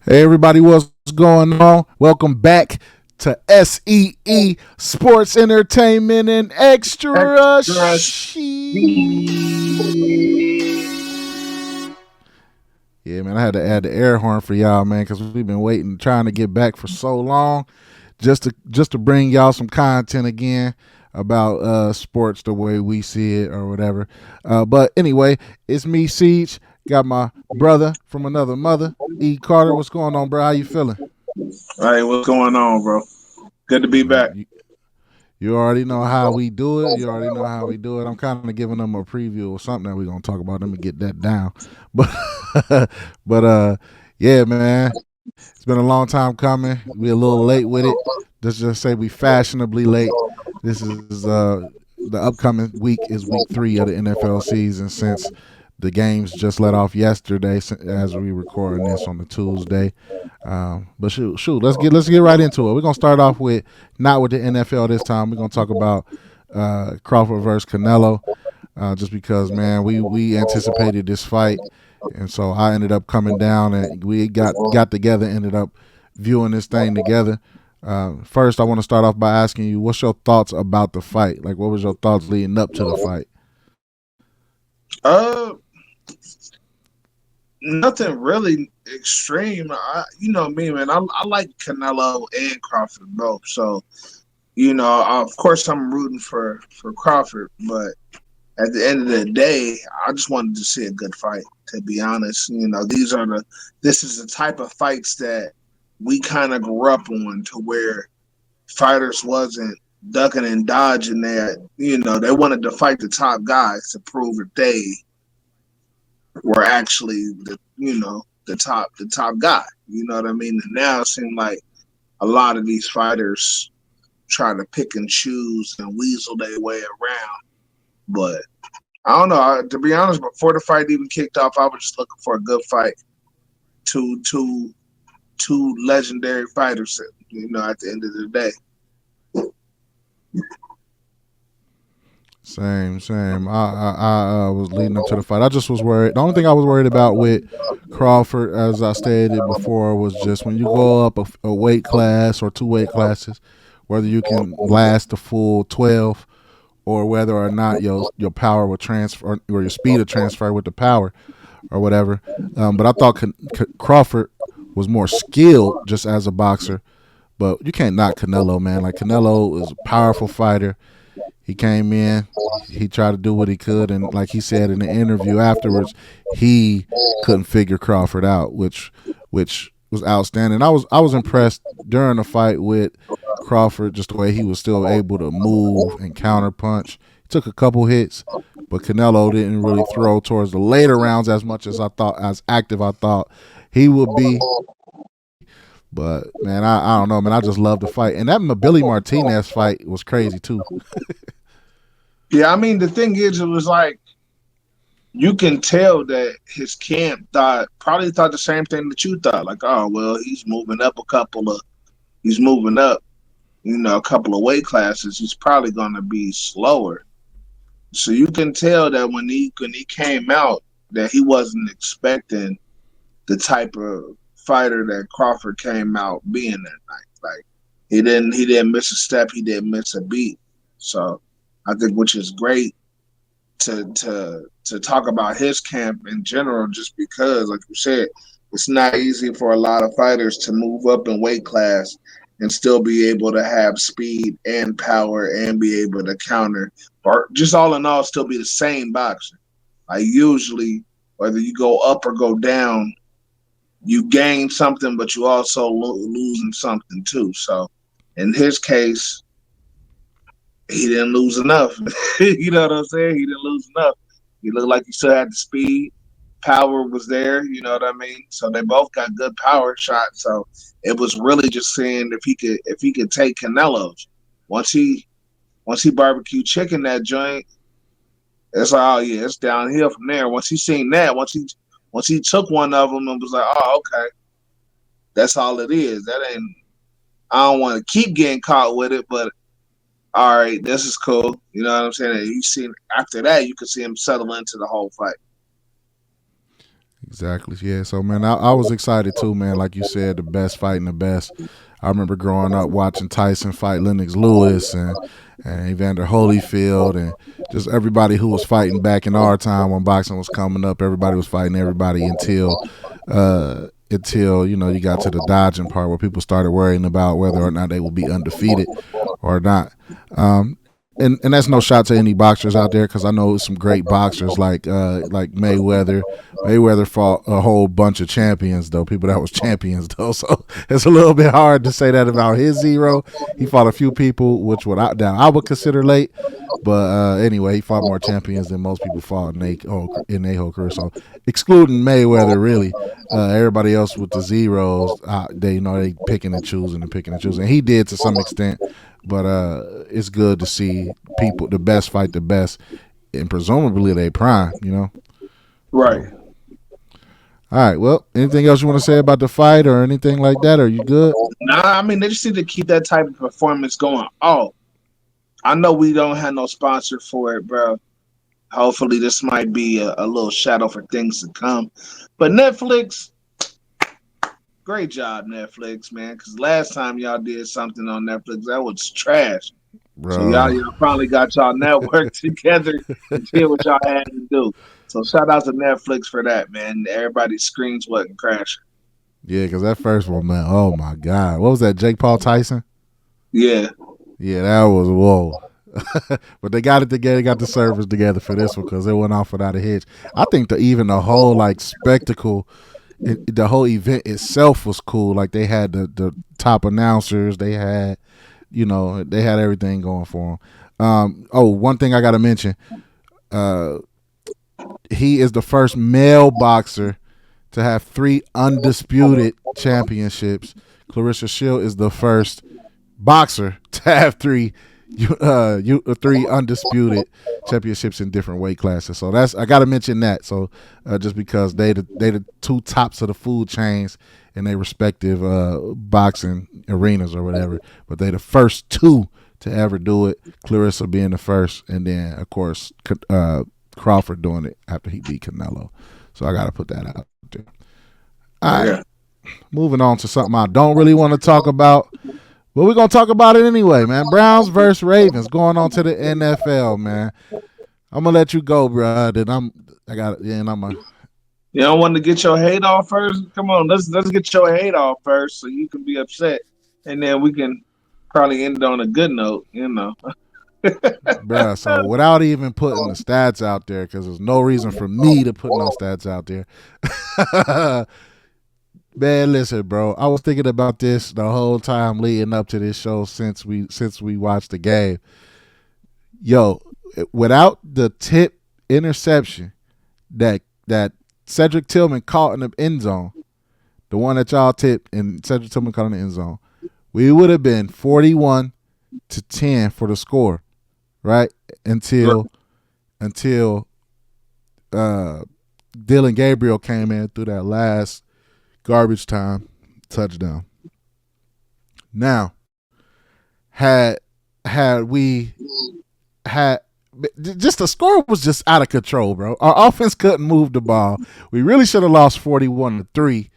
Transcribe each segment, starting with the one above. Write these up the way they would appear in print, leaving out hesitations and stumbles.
Hey everybody, what's going on? Welcome back to S.E.E. Sports Entertainment and Extra Extra Yeah, man, I had to add the air horn for y'all, man, because we've been waiting, trying to get back for so long, just to bring y'all some content again about sports the way we see it or whatever. But anyway, it's me, Ciege. Got my brother from another mother, E. Carter. What's going on, bro? How you feeling? Hey, what's going on, bro? Good to be back. You already know how we do it. You already know how we do it. I'm kind of giving them a preview of something that we're gonna talk about. Let me get that down. But but yeah, man, it's been a long time coming. We a little late with it. Let's just say we fashionably late. This is the upcoming week is week 3 of the NFL season since the games just let off yesterday as we recording this on the Tuesday. But shoot, let's get right into it. We're gonna start off with not with the NFL this time. We're gonna talk about Crawford versus Canelo, just because man, we anticipated this fight, and so I ended up coming down and we got together, ended up viewing this thing together. First, I want to start off by asking you, what's your thoughts about the fight? Like, what was your thoughts leading up to the fight? Uh, Nothing really extreme. You know me, man. I like Canelo and Crawford both. So, of course, I'm rooting for Crawford, but at the end of the day, I just wanted to see a good fight. To be honest, this is the type of fights that we kind of grew up on, to where fighters wasn't ducking and dodging that. They wanted to fight the top guys to prove that they were actually the top guy. You know what I mean? And now it seems like a lot of these fighters try to pick and choose and weasel their way around. But I don't know. To be honest, before the fight even kicked off, I was just looking for a good fight. Two legendary fighters. At the end of the day. Same. I was leading up to the fight. I just was worried. The only thing I was worried about with Crawford, as I stated before, was just when you go up a weight class or two weight classes, whether you can last the full 12 or whether or not your power will transfer or your speed will transfer with the power or whatever. But I thought Crawford was more skilled just as a boxer. But you can't knock Canelo, man. Like Canelo is a powerful fighter. He came in, he tried to do what he could, and like he said in the interview afterwards, he couldn't figure Crawford out, which was outstanding. I was impressed during the fight with Crawford, just the way he was still able to move and counterpunch. He took a couple hits, but Canelo didn't really throw towards the later rounds as much as I thought, as active I thought he would be. But man, I don't know, man. I just love the fight, and that Billy Martinez fight was crazy too. Yeah, I mean the thing is, it was like you can tell that his camp probably thought the same thing that you thought. Like, oh well, he's moving up, a couple of weight classes. He's probably gonna be slower. So you can tell that when he came out, that he wasn't expecting the type of fighter that Crawford came out being that night. Like he didn't miss a step, he didn't miss a beat. So I think, which is great to talk about his camp in general, just because, like you said, it's not easy for a lot of fighters to move up in weight class and still be able to have speed and power and be able to counter, or just all in all, still be the same boxer. Like usually, whether you go up or go down, you gain something, but you also losing something too. So, in his case, he didn't lose enough. You know what I'm saying? He didn't lose enough. He looked like he still had the speed. Power was there. You know what I mean? So they both got good power shots. So it was really just seeing if he could take Canelo's. Once he once he barbecue chicken that joint, it's like, oh yeah, it's downhill from there. Once he seen that, once he took one of them and was like, oh okay, that's all it is. That ain't. I don't want to keep getting caught with it, but all right, this is cool. You know what I'm saying? And you see, after that, you could see him settle into the whole fight. Exactly. Yeah. So man, I was excited too, man. Like you said, the best fighting the best. I remember growing up watching Tyson fight Lennox Lewis and Evander Holyfield and just everybody who was fighting back in our time when boxing was coming up. Everybody was fighting everybody until you got to the dodging part where people started worrying about whether or not they would be undefeated or not. And that's no shot to any boxers out there because I know some great boxers like Mayweather. Mayweather fought a whole bunch of champions though, people that was champions though. So it's a little bit hard to say that about his zero. He fought a few people, which I would consider late. But anyway, he fought more champions than most people fought in their whole career. So excluding Mayweather, really, everybody else with the zeros, they picking and choosing and picking and choosing. And he did to some extent, but it's good to see people the best fight the best, and presumably they prime. Right. So all right, well, anything else you want to say about the fight or anything like that? Are you good? Nah, I mean they just need to keep that type of performance going. Oh, I know we don't have no sponsor for it, bro. Hopefully, this might be a little shadow for things to come. But Netflix, great job, Netflix, man. Because last time y'all did something on Netflix, that was trash. So y'all, Bro. y'all finally got y'all network together and did what y'all had to do. So shout out to Netflix for that, man. Everybody's screens wasn't crashing. Yeah, because that first one, man, oh my God. What was that, Jake Paul Tyson? Yeah, Yeah, that was whoa. But they got it together, got the servers together for this one because it went off without a hitch. I think even the whole like spectacle, the whole event itself was cool. Like they had the top announcers, they had everything going for them. One thing I got to mention, uh, he is the first male boxer to have three undisputed championships. Clarissa Shield is the first boxer to have three undisputed championships in different weight classes. So I got to mention that. So just because they the two tops of the food chains in their respective boxing arenas or whatever, but they the first two to ever do it. Clarissa being the first, and then of course Crawford doing it after he beat Canelo. So I got to put that out there. All right, yeah. moving on to something I don't really want to talk about. But we're gonna talk about it anyway, man. Browns versus Ravens going on to the NFL, man. I'm gonna let you go, bro. Then I got it. Yeah, and I'm a You don't want to get your hate off first? Come on, let's get your hate off first so you can be upset, and then we can probably end it on a good note. bruh. So without even putting the stats out there, because there's no reason for me to put no stats out there. Man, listen, bro. I was thinking about this the whole time leading up to this show since we watched the game. Yo, without the tip interception that Cedric Tillman caught in the end zone, the one that y'all tipped and Cedric Tillman caught in the end zone, we would have been 41-10 for the score, right? Until Dylan Gabriel came in through that last garbage time touchdown. Now, had we had just the score was just out of control, bro. Our offense couldn't move the ball. We really should have lost 41-3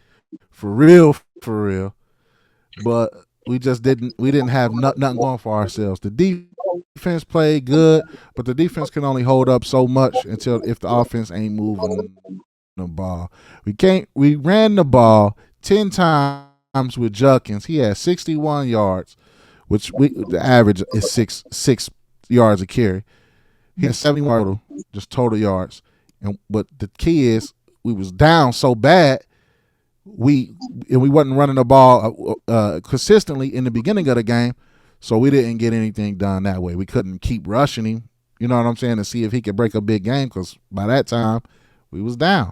for real, for real. But we just didn't. We didn't have nothing going for ourselves. The defense played good, but the defense can only hold up so much until if the offense ain't moving the ball. We ran the ball 10 times with Judkins. He had 61 yards, which the average is six yards a carry. He had 71 total, just total yards. But the key is we was down so bad we wasn't running the ball consistently in the beginning of the game, so we didn't get anything done that way. We couldn't keep rushing him, you know what I'm saying, to see if he could break a big game because by that time we was down.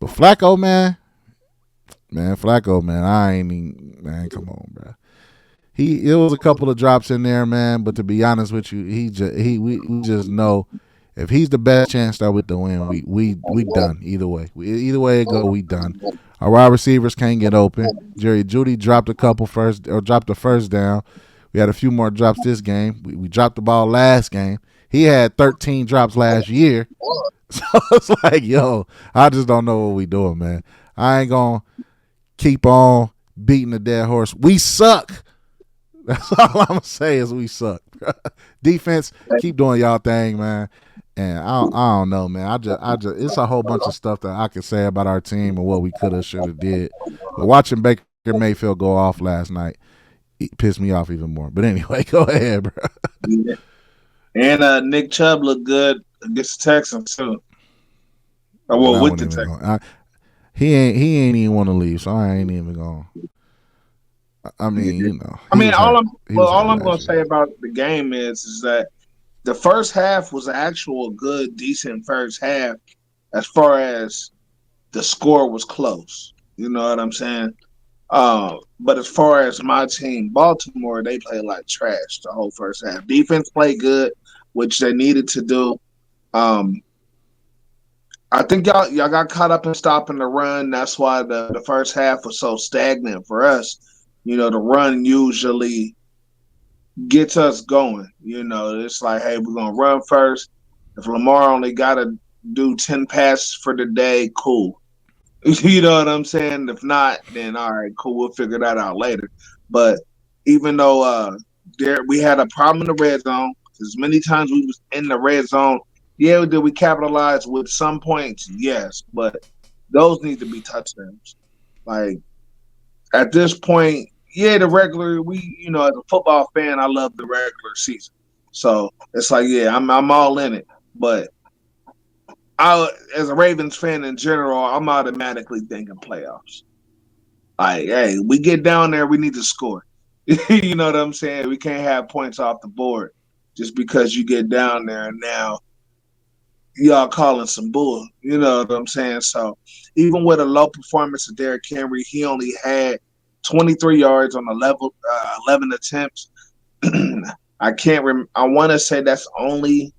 But Flacco, man, I ain't even, man, come on, bro. It was a couple of drops in there, man. But to be honest with you, we just know if he's the best chance that with the win, we done either way. Either way it go, we done. Our wide receivers can't get open. Jerry Jeudy dropped the first down. We had a few more drops this game. We dropped the ball last game. he had 13 drops last year. So it's like, yo, I just don't know what we doing, man. I ain't gonna keep on beating the dead horse. We suck. That's all I'm gonna say is we suck. Defense, keep doing y'all thing, man. And I don't know, man. It's a whole bunch of stuff that I could say about our team and what we could have, should have did. But watching Baker Mayfield go off last night, it pissed me off even more. But anyway, go ahead, bro. Yeah. And Nick Chubb looked good against the Texans too. But Well, I with wasn't the even Texans. going. He ain't even want to leave, so I ain't even going. I mean, Yeah. you know, I he mean, was hurt. He was all hurt I'm gonna last say year. about the game is that the first half was an actual good, decent first half as far as the score was close. You know what I'm saying? But as far as my team, Baltimore, they played like trash the whole first half. Defense played good, which they needed to do. Um, I think y'all got caught up in stopping the run. That's why the first half was so stagnant for us. You know, the run usually gets us going. You know, it's like, hey, we're gonna run first. If Lamar only got to do 10 passes for the day, cool. You know what I'm saying? If not, then all right, cool. We'll figure that out later. But even though there we had a problem in the red zone, as many times we was in the red zone, yeah, did we capitalize with some points? Yes, but those need to be touchdowns. Like at this point, yeah, the regular as a football fan, I love the regular season. So it's like, yeah, I'm all in it. But I, as a Ravens fan in general, I'm automatically thinking playoffs. Like, hey, we get down there, we need to score. You know what I'm saying? We can't have points off the board just because you get down there and now y'all calling some bull. You know what I'm saying? So even with a low performance of Derrick Henry, he only had 23 yards on 11 attempts. I can't I want to say that's only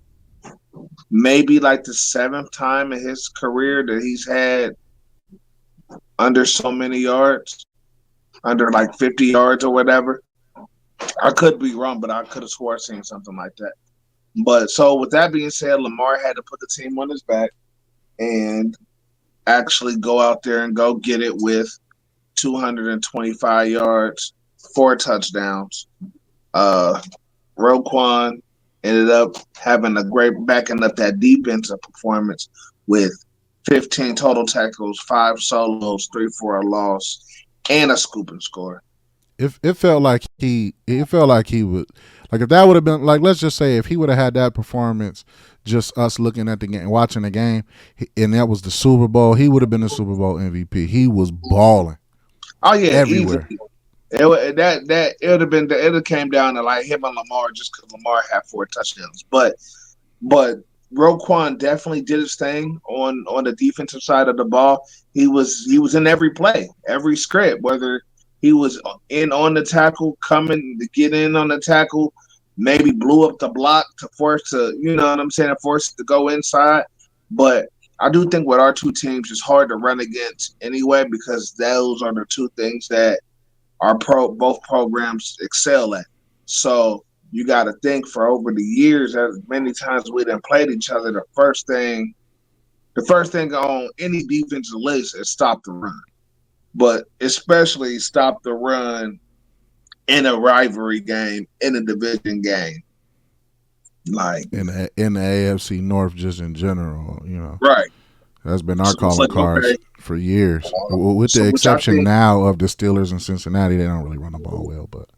maybe like the seventh time in his career that he's had under so many yards, under like 50 yards or whatever. I could be wrong, but I could have swore seen something like that. But so with that being said, Lamar had to put the team on his back and actually go out there and go get it with 225 yards, 4 touchdowns. Uh, Roquan ended up having a great backing up that defensive performance with 15 total tackles, 5 solos, 3 for a loss, and a scoop and score. It felt like he would, like, if that would have been, like, let's just say if he would have had that performance, just us looking at the game, watching the game, and that was the Super Bowl, he would have been the Super Bowl MVP. He was balling Oh yeah, easy. everywhere. It would have been it would have came down to like him and Lamar just because Lamar had 4 touchdowns. But Roquan definitely did his thing on the defensive side of the ball. He was in every play, every script, whether he was in on the tackle, coming to get in on the tackle, maybe blew up the block to force to, you know what I'm saying, force it to go inside. But I do think with our two teams, it's hard to run against anyway because those are the two things that our both programs excel at. So you got to think for over the years, as many times we done played each other, the first thing on any defensive list is stop the run, but especially stop the run in a rivalry game, in a division game, like In the AFC North, just in general, right. that's been our So it's calling like okay, cards for years. With so the which I exception think, now of the Steelers and Cincinnati, they don't really run the ball well, but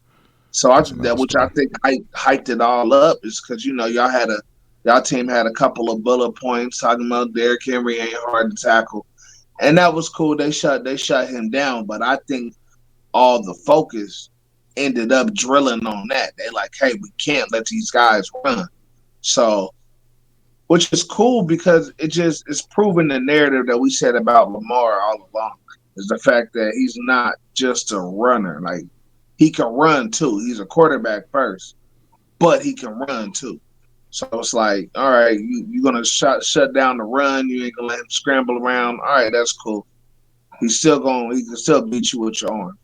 so I that's that another which I story. think hyped it all up is because y'all team had a couple of bullet points talking about Derrick Henry ain't hard to tackle. And that was cool. They shut him down, but I think all the focus ended up drilling on that. They like, hey, we can't let these guys run. So, which is cool because it's proving the narrative that we said about Lamar all along is the fact that he's not just a runner. Like he can run too. He's a quarterback first, but he can run too. So it's like, all right, you're gonna shut down the run. You ain't gonna let him scramble around. All right, that's cool. He can still beat you with your arm.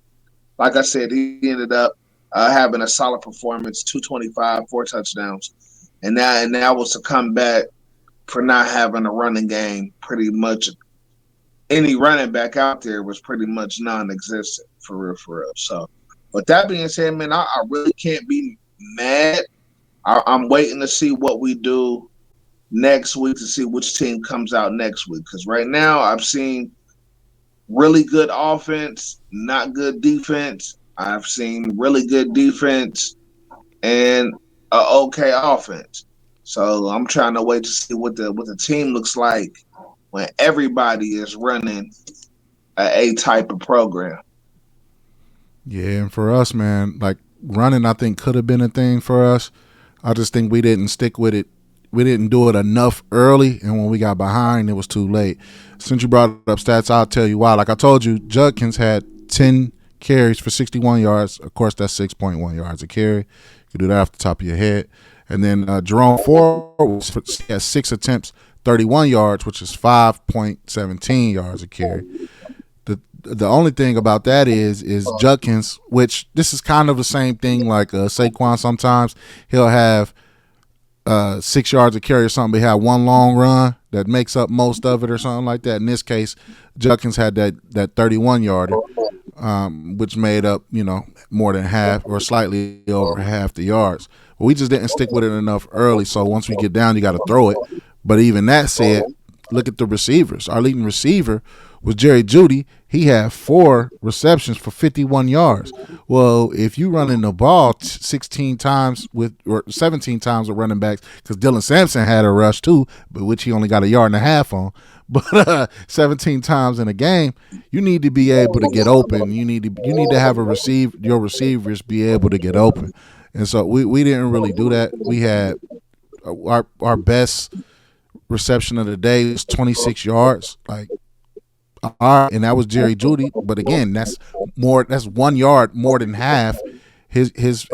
Like I said, he ended up having a solid performance, 225, 4 touchdowns, and that was to come back for not having a running game. Pretty much any running back out there was pretty much non-existent for real, for real. So, with that being said, man, I really can't be mad. I'm waiting to see what we do next week to see which team comes out next week. Because right now, I've seen really good offense, not good defense. I've seen really good defense and a okay offense. So I'm trying to wait to see what the team looks like when everybody is running a type of program. Yeah, and for us, man, like running, I think could have been a thing for us. I just think we didn't stick with it. We didn't do it enough early, and when we got behind, it was too late. Since you brought up stats, I'll tell you why. Like I told you, Judkins had 10 carries for 61 yards. Of course, that's 6.1 yards a carry. You can do that off the top of your head. And then Jerome Ford had 6 attempts, 31 yards, which is 5.17 yards a carry. The only thing about that is Judkins, which this is kind of the same thing like Saquon. Sometimes he'll have 6 yards of carry or something, but he had one long run that makes up most of it or something like that. In this case, Judkins had that 31 yarder, which made up more than half or slightly over half the yards. But we just didn't stick with it enough early. So once we get down, you got to throw it. But even that said, look at the receivers. Our leading receiver was Jerry Jeudy. He had 4 receptions for 51 yards. Well, if you running the ball 16 times or 17 times with running backs, because Dylan Sampson had a rush too, but which he only got a yard and a half on. But 17 times in a game, you need to be able to get open. You need to have your receivers be able to get open. And so we didn't really do that. We had our best reception of the day was 26 yards. Like, all right, and that was Jerry Jeudy. But again, that's 1 yard more than half his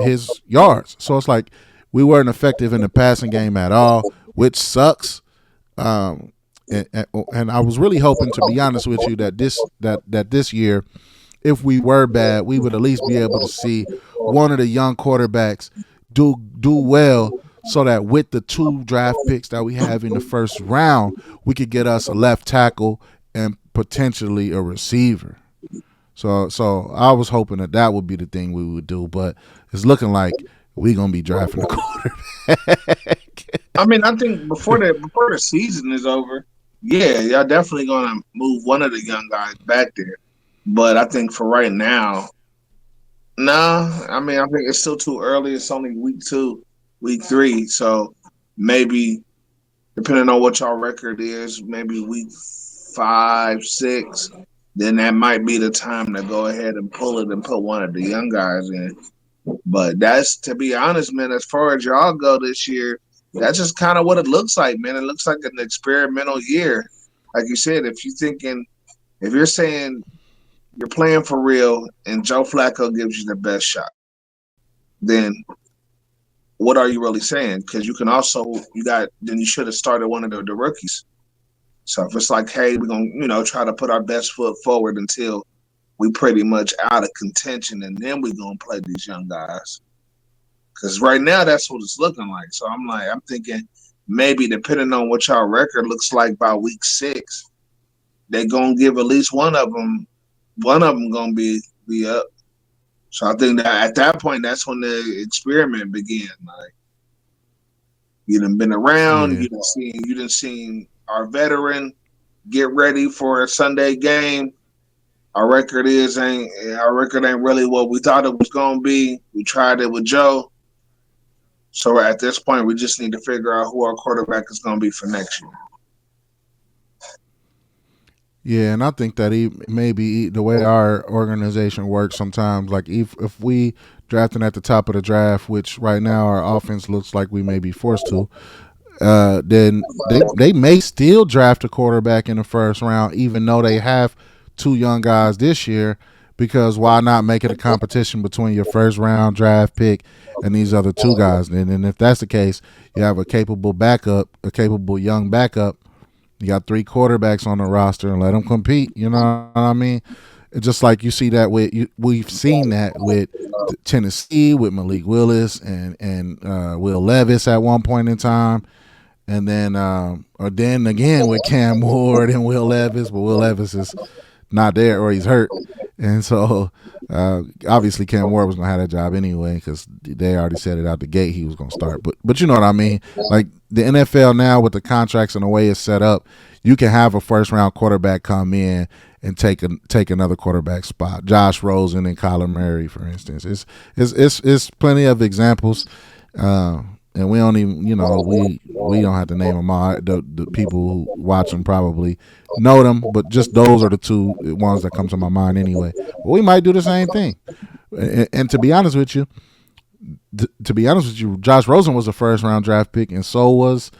yards. So it's like we weren't effective in the passing game at all, which sucks. And I was really hoping, to be honest with you, that this year, if we were bad, we would at least be able to see one of the young quarterbacks do well, so that with the 2 draft picks that we have in the first round, we could get us a left tackle and potentially a receiver. So I was hoping that would be the thing we would do, but it's looking like we're gonna be drafting a quarterback. I mean, I think before the season is over, yeah, y'all definitely gonna move one of the young guys back there. But I think for right now, nah. I mean, I think it's still too early. It's only week 2, week 3, so maybe depending on what y'all record is, maybe week 5, 6, then that might be the time to go ahead and pull it and put one of the young guys in. But that's, to be honest, man, as far as y'all go this year, that's just kind of what it looks like, man. It looks like an experimental year. Like you said, if you're saying you're playing for real and Joe Flacco gives you the best shot, then what are you really saying? Because then you should have started one of the rookies. So if it's like, hey, we're gonna try to put our best foot forward until we pretty much out of contention, and then we're gonna play these young guys. Because right now that's what it's looking like. So I'm thinking maybe depending on what y'all record looks like by week 6, they're gonna give at least one of them gonna be up. So I think that at that point, that's when the experiment began. Like, you done been around, Yeah. you done seen our veteran get ready for a Sunday game. Our record ain't really what we thought it was gonna be. We tried it with Joe. So at this point, we just need to figure out who our quarterback is gonna be for next year. Yeah, and I think that maybe the way our organization works sometimes, like if we drafting at the top of the draft, which right now our offense looks like we may be forced to, then they may still draft a quarterback in the first round, even though they have 2 young guys this year. Because why not make it a competition between your first round draft pick and these other 2 guys? And if that's the case, you have a capable young backup. You got 3 quarterbacks on the roster and let them compete. You know what I mean? It's just like you see that with we've seen that with Tennessee with Malik Willis and Will Levis at one point in time, and then or then again with Cam Ward and Will Levis, but Will Levis is not there or he's hurt, and so obviously Cam Ward was gonna have that job anyway because they already said it out the gate he was gonna start. But you know what I mean? Like the NFL now with the contracts and the way it's set up, you can have a first round quarterback come in and take another quarterback spot. Josh Rosen and Kyler Murray, for instance. It's plenty of examples. And we don't even we don't have to name them all. The people who watch them probably know them, but just those are the two ones that come to my mind anyway. But we might do the same thing. And to be honest with you, Josh Rosen was a first round draft pick, and so was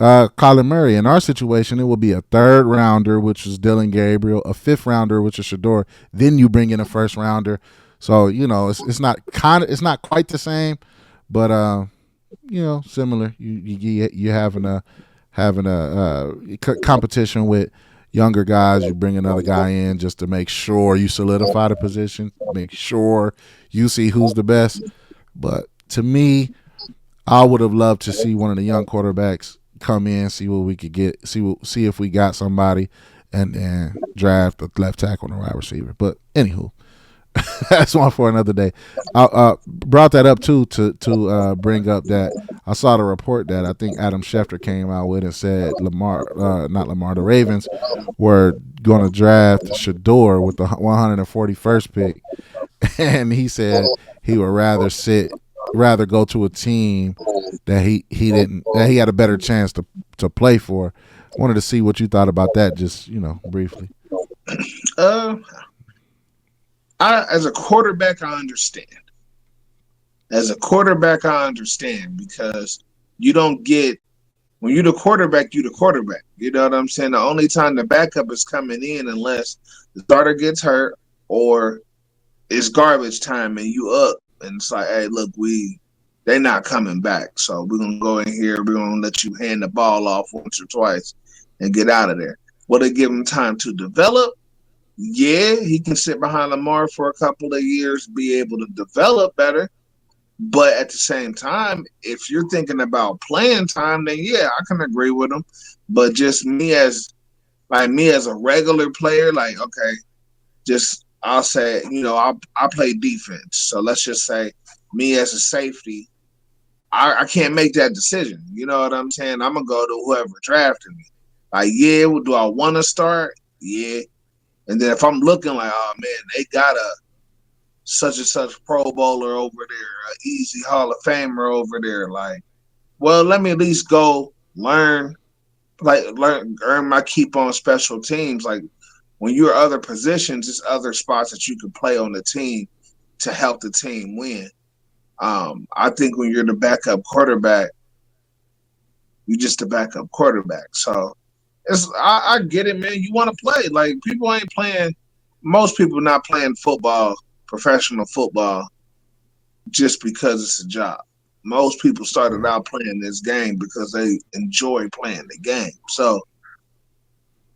Kyler Murray. In our situation, it will be a third rounder, which is Dylan Gabriel, a fifth rounder, which is Shador. Then you bring in a first rounder. So it's not quite the same, but similar. You having a competition with younger guys. You bring another guy in just to make sure you solidify the position, make sure you see who's the best. But to me, I would have loved to see one of the young quarterbacks come in, see what we could get, see if we got somebody, and draft a left tackle and a wide receiver. But anywho, that's one for another day. I brought that up too to bring up that I saw the report that I think Adam Schefter came out with and said not Lamar, the Ravens were going to draft Shador with the 141st pick, and he said he would rather go to a team that he didn't that he had a better chance to play for. Wanted to see what you thought about that, just briefly. Uh, as a quarterback, I understand. As a quarterback, I understand because you don't get when you're the quarterback, you the quarterback. You know what I'm saying? The only time the backup is coming in unless the starter gets hurt or it's garbage time and you up and it's like, hey, look, they're not coming back. So we're gonna go in here, we're gonna let you hand the ball off once or twice and get out of there. Will they give him time to develop? Yeah, he can sit behind Lamar for a couple of years, be able to develop better. But at the same time, if you're thinking about playing time, then yeah, I can agree with him. But just me as a regular player, like okay, just I'll say, I play defense. So let's just say me as a safety, I can't make that decision. You know what I'm saying? I'm gonna go to whoever drafted me. Like, yeah, do I want to start? Yeah. And then if I'm looking like, oh man, they got a such and such Pro Bowler over there, a easy Hall of Famer over there, like, well, let me at least go earn my keep on special teams. Like when you're other positions, it's other spots that you can play on the team to help the team win. I think when you're the backup quarterback, you're just a backup quarterback. So I get it, man. You want to play. Like people ain't playing. Most people not playing football, professional football, just because it's a job. Most people started Right. out playing this game because they enjoy playing the game. So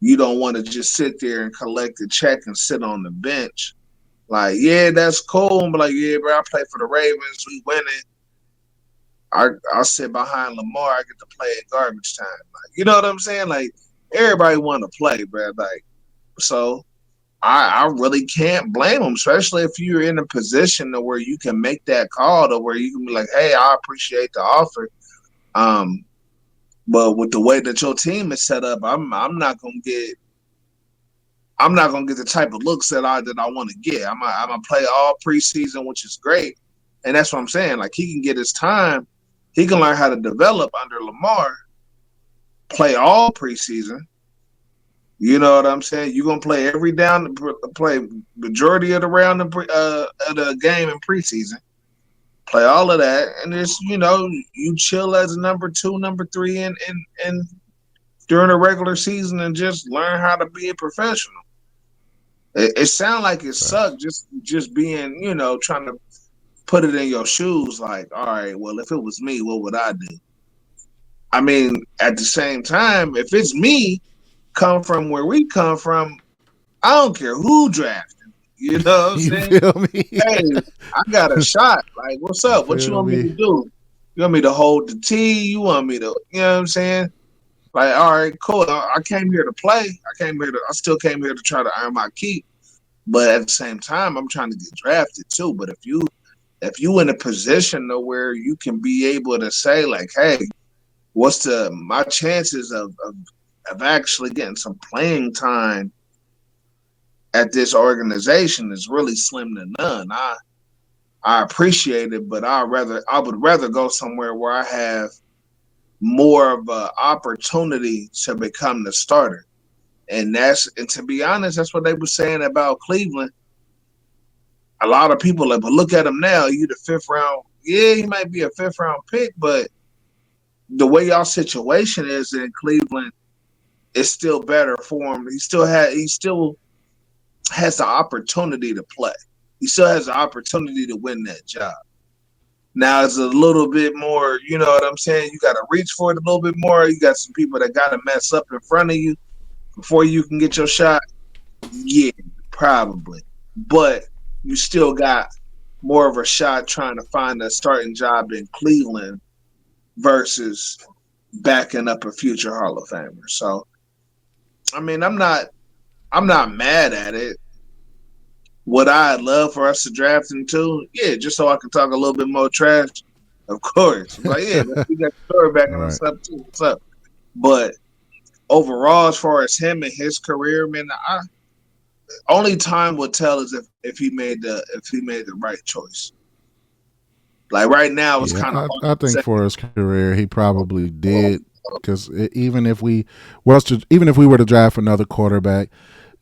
you don't want to just sit there and collect a check and sit on the bench. Like, yeah, that's cool. But like, yeah, bro, I play for the Ravens. We winning. I'll sit behind Lamar. I get to play at garbage time. Like, you know what I'm saying? Like, everybody want to play, bro. Like, so I really can't blame them, especially if you're in a position to where you can make that call, to where you can be like, hey, I appreciate the offer. Um, but with the way that your team is set up, I'm not gonna get the type of looks that I want to get. I'm gonna play all preseason, which is great, and that's what I'm saying. Like he can get his time, he can learn how to develop under Lamar, play all preseason. You know what I'm saying? You're gonna play every down, play majority of the round of the game in preseason. Play all of that, and just you chill as a number two, number three, and during the regular season, and just learn how to be a professional. It sounds like it Facts. sucked just being trying to put it in your shoes. Like, all right, well, if it was me, what would I do? I mean, at the same time, if it's me, come from where we come from, I don't care who drafted. You know what I'm You saying? feel me? Hey, I got a shot. Like, what's You up? What you feel want me me? to do? You want me to hold the T? You want me to, you know what I'm saying? Like, all right, cool. I came here to play. I still came here to try to earn my keep. But at the same time, I'm trying to get drafted too. But if you in a position to where you can be able to say like, hey, what's the my chances of actually getting some playing time at this organization is really slim to none. I appreciate it, but I would rather go somewhere where I have more of an opportunity to become the starter. And to be honest, that's what they were saying about Cleveland. A lot of people like, but look at him now. You the fifth round. Yeah, he might be a fifth round pick, but the way y'all situation is in Cleveland, it's still better for him. He still has the opportunity to play. He still has the opportunity to win that job. Now it's a little bit more, you know what I'm saying? You got to reach for it a little bit more. You got some people that got to mess up in front of you before you can get your shot. Yeah, probably. But you still got more of a shot trying to find a starting job in Cleveland versus backing up a future Hall of Famer. So, I mean, I'm not mad at it. Would I love for us to draft him too? Yeah, just so I can talk a little bit more trash. Of course. I'm like, yeah, we got the story backing Right. us up too. What's up? But overall, as far as him and his career, man, only time will tell is if he made the right choice. Like right now, it's Yeah, kind of hard I to think say. for his career, he probably did because even if we were to draft another quarterback,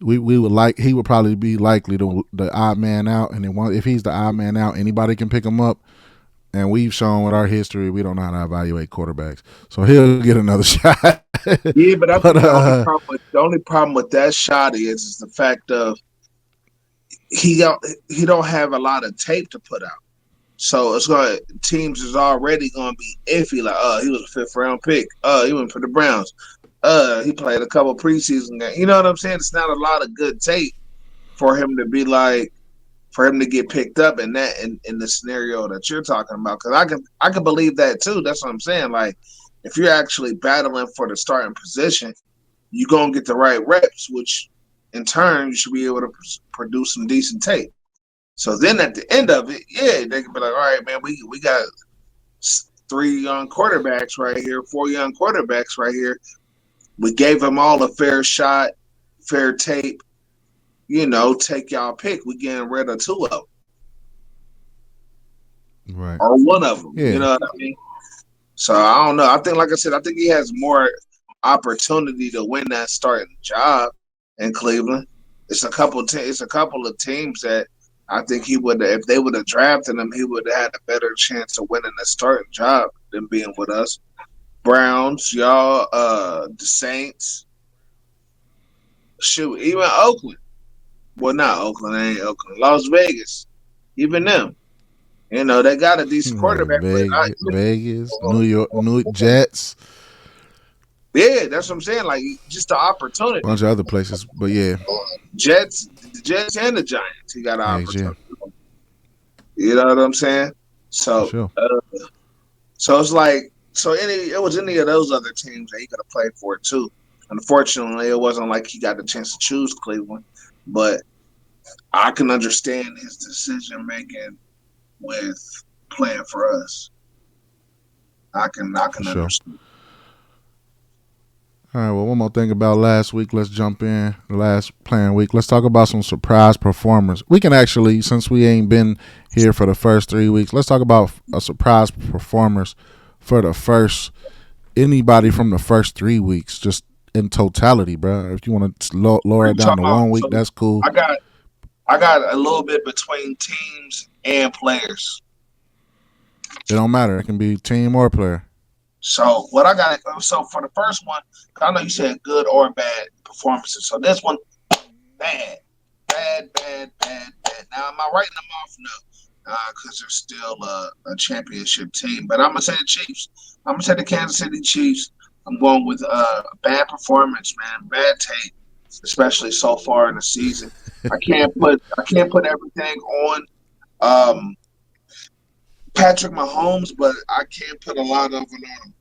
we would like he would probably be likely the odd man out, and then if he's the odd man out, anybody can pick him up. And we've shown with our history we don't know how to evaluate quarterbacks, so he'll get another shot. Yeah, but I but think the only problem with that shot is the fact of he don't have a lot of tape to put out. So it's going teams is already going to be iffy. Like, he was a fifth round pick. He went for the Browns. He played a couple preseason games. You know what I'm saying? It's not a lot of good tape for him to be like for him to get picked up in the scenario that you're talking about. Because I can believe that too. That's what I'm saying. Like, if you're actually battling for the starting position, you're gonna get the right reps, which in turn you should be able to produce some decent tape. So then at the end of it, yeah, they can be like, all right, man, we got three young quarterbacks right here, four young quarterbacks right here. We gave them all a fair shot, fair tape. Take y'all pick. We getting rid of two of them right, or one of them. You yeah, know what I mean? So I don't know. I think, like I said, I think he has more opportunity to win that starting job in Cleveland. It's a couple of teams that I think he would, if they would have drafted him, he would have had a better chance of winning the starting job than being with us. Browns, y'all, the Saints, shoot, even Oakland. Well, not Oakland, ain't Oakland. Las Vegas, even them. They got a decent right. quarterback, but Vegas, New York, New Jets, yeah, that's what I'm saying. Like, just the opportunity. bunch of other places. But yeah, The Jets and the Giants, he got an hey Jim, opportunity. You know what I'm saying? for So, sure. so it's like, it was any of those other teams that he could have played for too. Unfortunately, it wasn't like he got the chance to choose Cleveland, but I can understand his decision making with playing for us. I can For sure. understand. All right. Well, one more thing about last week. Let's jump in the last playing week. Let's talk about some surprise performers. We can actually, since we ain't been here for the first 3 weeks, let's talk about a surprise performers for the first anybody from the first 3 weeks, just in totality, bro. If you want to lower Are it you down talking to about? 1 week, So that's cool. I got a little bit between teams and players. It don't matter. It can be team or player. So what I got. So for the first one, I know you said good or bad performances. So this one, bad, bad, bad, bad, bad. Now, am I writing them off? No, because they're still a championship team. But I'm gonna say the Chiefs. I'm gonna say the Kansas City Chiefs. I'm going with bad performance, man. Bad tape. especially so far in the season. I can't put everything on um, Patrick Mahomes, but I can put a lot of it on him.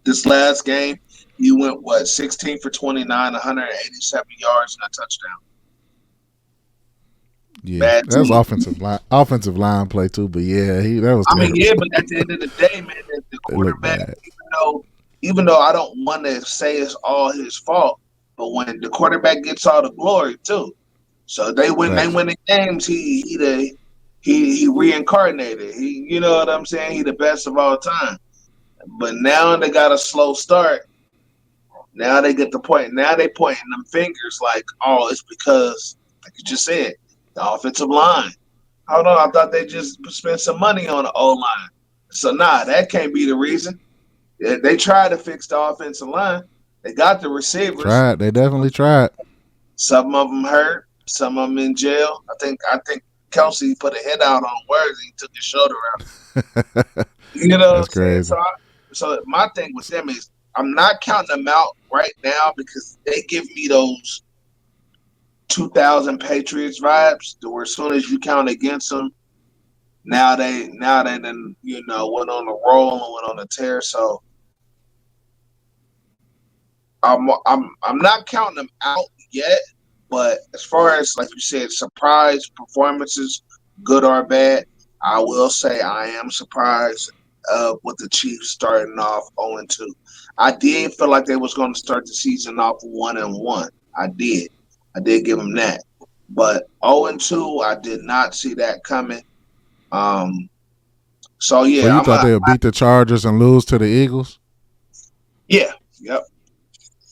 This last game, he went 16 for 29, 187 yards and a touchdown. Yeah, Bad that's team. offensive line play too. But yeah, that was I mean, terrible. yeah, but at the end of the day, man, the It looked quarterback, bad. even though I don't want to say it's all his fault, but when the quarterback gets all the glory too. So they Facts. win the games, he reincarnated. You know what I'm saying? He the best of all time. But now they got a slow start. Now they get the point. Now they pointing them fingers like, oh, it's because, like you just said, the offensive line. Hold on, I thought they just spent some money on the O line. So nah, that can't be the reason. They tried to fix the offensive line. They got the receivers. Tried. They definitely tried. Some of them hurt. Some of them in jail. I think Kelsey put a hit out on Words. And he took his shoulder out. You know what I'm That's saying? crazy. So my thing with them is I'm not counting them out right now because they give me those 2000 Patriots vibes. Where as soon as you count against them, now they then went on a roll and went on a tear. So I'm not counting them out yet. But as far as like you said, surprise performances, good or bad, I will say I am surprised with the Chiefs starting off 0-2. I did feel like they was going to start the season off 1-1. I did. I did give them that. But 0-2, I did not see that coming. Um, so So yeah, you I'm thought a they would beat the Chargers and lose to the Eagles? yeah, yep,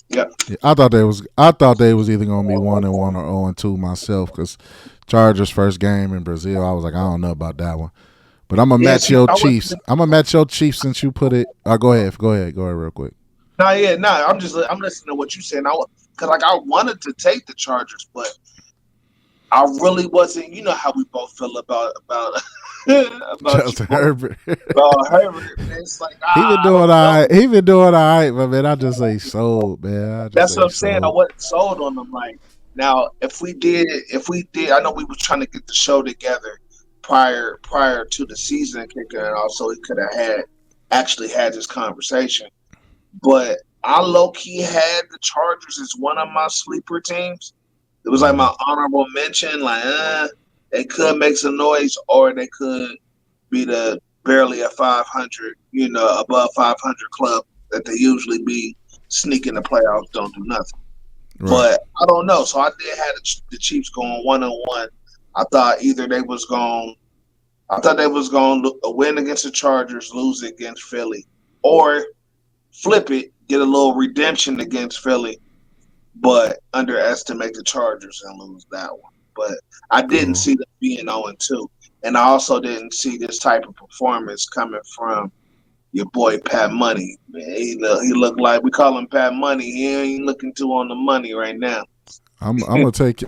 yep. Yeah, I thought they was either gonna be 1-1 or 0-2 myself because Chargers first game in Brazil. I was like, I don't know about that one. But I'm gonna Yeah, match see, your I was Chiefs. I'm gonna match your Chiefs since you put it. Go ahead, real quick. no, yeah, no. I'm listening to what you said. Because like I wanted to take the Chargers, but I really wasn't. You know how we both feel about about you Justin both Herbert. about Herbert. Man. It's like He been I doing all don't know. right. He been doing all right, but man, I just say sold, man. I just That's what say I'm saying. I sold. wasn't sold on them. Like now, if we did, I know we were trying to get the show together prior to the season kicking it off, so we could have actually had this conversation. But I low key had the Chargers as one of my sleeper teams. It was like Mm-hmm. my honorable mention. Like, they could make some noise, or they could be the barely a 500, above 500 club that they usually be sneaking the playoffs. Don't do nothing. Right. But I don't know. So I did have the Chiefs going 1-1. I thought either they was going. I thought they was going to win against the Chargers, lose against Philly, or flip it, get a little redemption against Philly, but underestimate the Chargers and lose that one. But I didn't Cool. see them being 0-2. And I also didn't see this type of performance coming from your boy Pat Money. Man, he looked like we call him Pat Money. He ain't looking too on the money right now. I'm gonna take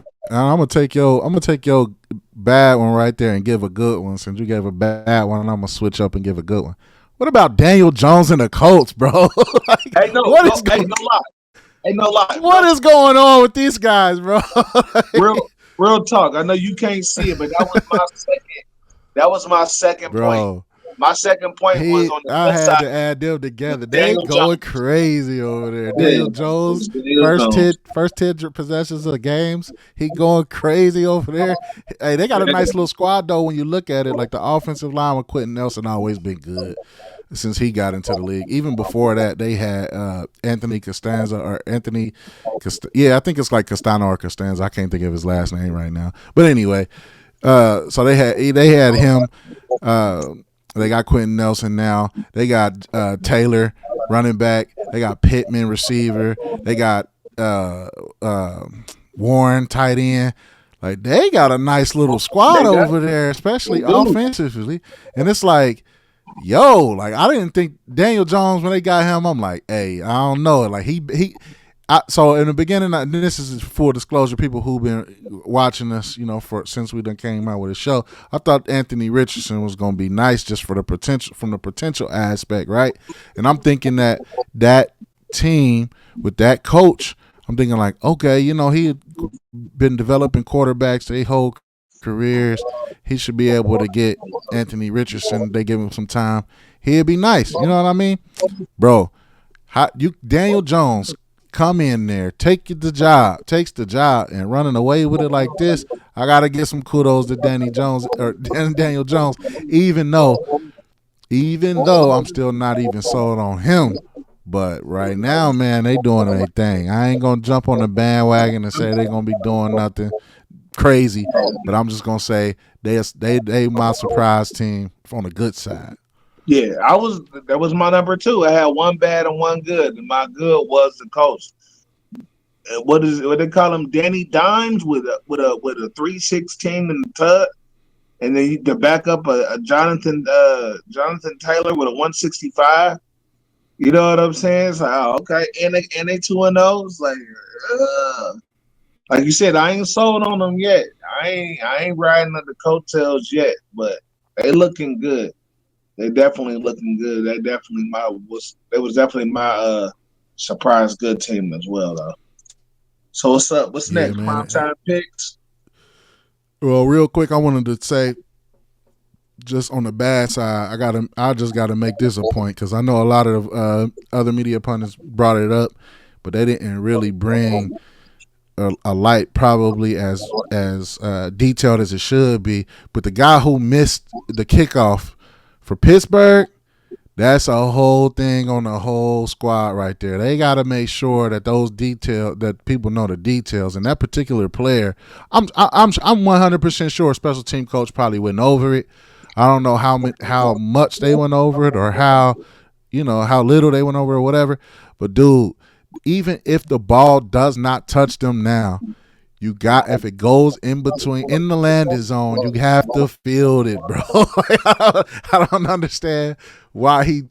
I'm gonna take your bad one right there and give a good one. Since you gave a bad one, I'm gonna switch up and give a good one. What about Daniel Jones and the Colts, bro? Like, Hey, no, what is no, hey, going no lie. Hey, no lie. what is going on with these guys, bro? Real, real talk. I know you can't see it, but that was my second. That was my second point. Bro, My second point was on the I flip had side. to add them together. They Daniel going Jones. crazy over there. Yeah, Daniel Jones, Daniel first Jones. 10, first 10 possessions of the games, he going crazy over there. Hey, they got a nice little squad though when you look at it. Like the offensive line with Quentin Nelson always been good since he got into the league. Even before that, they had Anthony Costanza or Anthony, yeah, I think it's like Castano or Costanza. I can't think of his last name right now. But anyway, so they had him. Uh, they got Quentin Nelson now. They got Taylor running back. They got Pittman receiver. They got uh, uh, Warren tight end. Like they got a nice little squad They got over there, especially they do. offensively. And it's like, yo, like I didn't think Daniel Jones when they got him. I'm like, hey, I don't know. Like so in the beginning, this is full disclosure. People who've been watching us, for since we done came out with the show, I thought Anthony Richardson was going to be nice just for the potential, from the potential aspect, right? And I'm thinking that team with that coach, I'm thinking like, okay, he had been developing quarterbacks their whole careers. He should be able to get Anthony Richardson. They give him some time. He'd be nice. You know what I mean, bro? Daniel Jones come in there, takes the job, and running away with it like this. I gotta give some kudos to Danny Jones or Daniel Jones, even though I'm still not even sold on him. But right now, man, they doing their thing. I ain't gonna jump on the bandwagon and say they're gonna be doing nothing crazy, but I'm just gonna say they my surprise team on the good side. Yeah, that was my number two. I had one bad and one good, and my good was the coach. What they call him? Danny Dimes with a 316 in the tut, and then to back up a Jonathan Taylor with a 165. You know what I'm saying? It's like, oh, okay, and they 2-0. Like you said, I ain't sold on them yet. I ain't riding on the coattails yet, but they looking good. They definitely looking good. They was definitely my surprise good team as well though. So what's up? What's Yeah, next? Prime man. time picks. Well, real quick, I wanted to say just on the bad side, I just gotta make this a point because I know a lot of other media pundits brought it up, but they didn't really bring a light probably as detailed as it should be. But the guy who missed the kickoff for Pittsburgh, that's a whole thing on the whole squad right there. They got to make sure that that people know the details. And that particular player, I'm 100% sure special team coach probably went over it. I don't know how much they went over it or how little they went over or whatever. But dude, even if the ball does not touch them now, if it goes in the landing zone, you have to field it, bro. I don't understand why he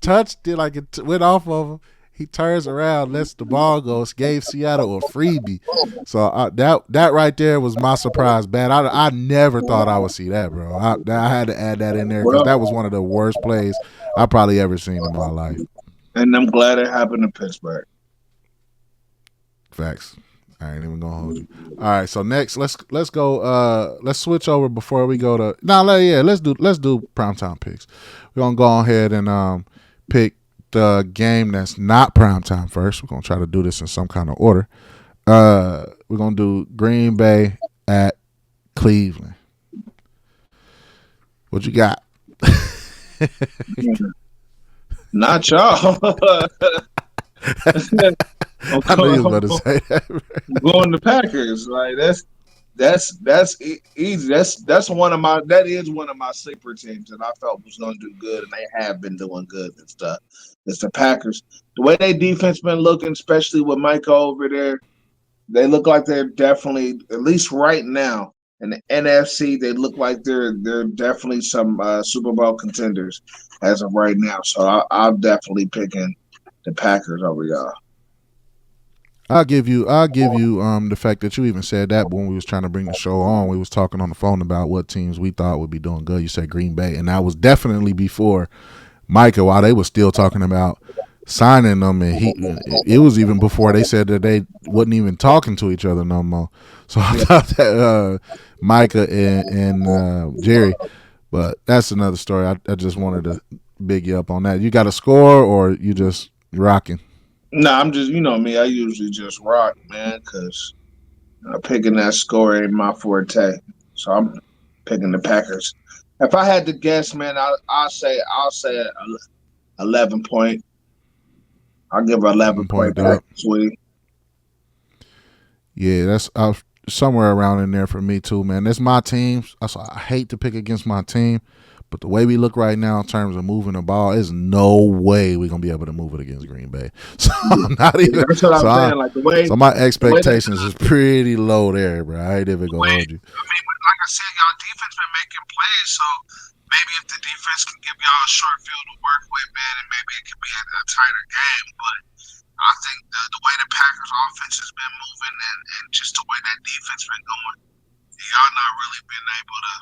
touched it like it went off of him. He turns around, lets the ball go, gave Seattle a freebie. So that right there was my surprise bet. I never thought I would see that, bro. I had to add that in there because Well, that was one of the worst plays I probably ever seen in my life. and I'm glad it happened to Pittsburgh. Facts. I ain't even gonna hold you. All right, so next let's go. Let's switch over before we go to let's do primetime picks. We're gonna go ahead and pick the game that's not primetime first. We're gonna try to do this in some kind of order. We're gonna do Green Bay at Cleveland. What you got? Not y'all. I'm I knew you was going, about to say that. I'm going to Packers. Like easy. That is one of my sleeper teams that I felt was going to do good, and they have been doing good and stuff. It's the Packers. The way they defense been looking, especially with Micah over there, they look like they're definitely, at least right now in the NFC, they look like they're definitely some Super Bowl contenders as of right now. So I'm definitely picking the Packers over y'all. I'll give you the fact that you even said that when we was trying to bring the show on, we was talking on the phone about what teams we thought would be doing good. You said Green Bay, and that was definitely before Micah, while they were still talking about signing them, and it was even before they said that they wasn't even talking to each other no more. So I Yeah. thought that Micah and Jerry, but that's another story. I just wanted to big you up on that. You got a score, or you just rocking? No, I'm just, you know me, I usually just rock, man, because picking that score ain't my forte. So I'm picking the Packers. If I had to guess, man, I'll say 11 point. I'll give her 11 11 point point dub. Packers, sweetie. Yeah, that's somewhere around in there for me too, man. That's my team. I hate to pick against my team, but the way we look right now in terms of moving the ball, there's no way we're gonna be able to move it against Green Bay. So Yeah, I'm not yeah, even. that's what So I'm I saying. Like so my the way that expectations is pretty low there, bro. I ain't even the gonna way hold you. I mean, like I said, y'all defense been making plays, so maybe if the defense can give y'all a short field to work with, man, and maybe it could be a tighter game. But I think the way the Packers offense has been moving and just the way that defense been going, y'all not really been able to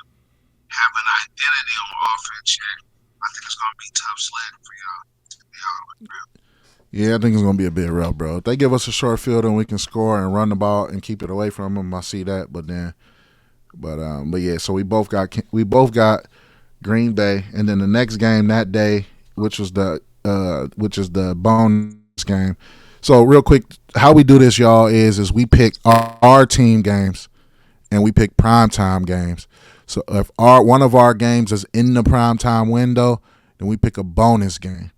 have an identity on offense yet. I think it's gonna be tough sledding for y'all. To be honest with you. Yeah, I think it's gonna be a bit rough, bro. If they give us a short field and we can score and run the ball and keep it away from them, I see that. But yeah. So we both got Green Bay, and then the next game that day, which is the bonus game. So real quick, how we do this, y'all, is we pick our team games and we pick primetime games. So if one of our games is in the primetime window, then we pick a bonus game.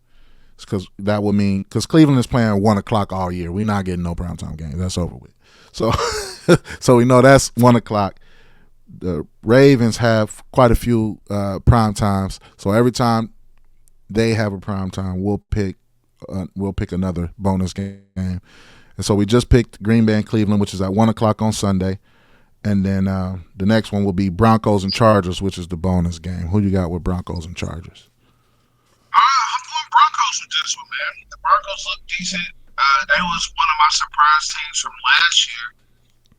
Because that would mean because Cleveland is playing 1 o'clock all year. We're not getting no primetime games. That's over with. So so we know that's 1 o'clock. The Ravens have quite a few prime times. So every time they have a prime time, we'll pick another bonus game. And so we just picked Green Bay and Cleveland, which is at 1 o'clock on Sunday. And then the next one will be Broncos and Chargers, which is the bonus game. Who you got with Broncos and Chargers? I'm going Broncos with this one, man. The Broncos look decent. They was one of my surprise teams from last year.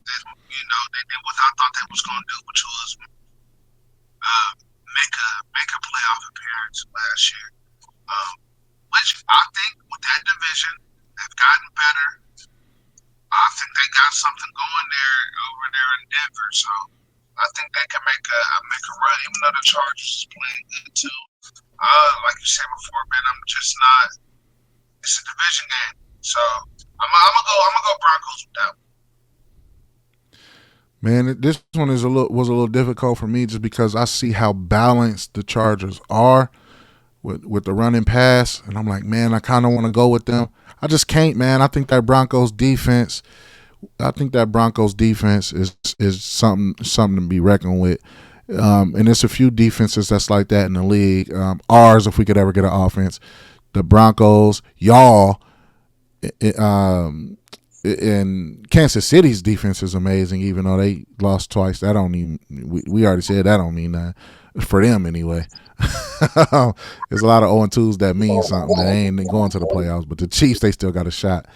That they did what I thought they was going to do, which was make a playoff appearance last year. Um, which I think with that division, they've gotten better. I think they got something going there over there in Denver. So I think they can make a run, even though the Chargers is playing good too. Like you said before, man, I'm just not. It's a division game, so I'm gonna go Broncos with that. Man, this one was a little difficult for me just because I see how balanced the Chargers are with the running pass, and I'm like, man, I kind of want to go with them. I just can't, man. I think that Broncos defense is something to be reckoned with. And there's a few defenses that's like that in the league. Ours, if we could ever get an offense, the Broncos, y'all, and Kansas City's defense is amazing, even though they lost twice. That don't even we already said that don't mean that for them anyway. There's a lot of 0-2s that mean something. They ain't going to the playoffs, but the Chiefs they still got a shot.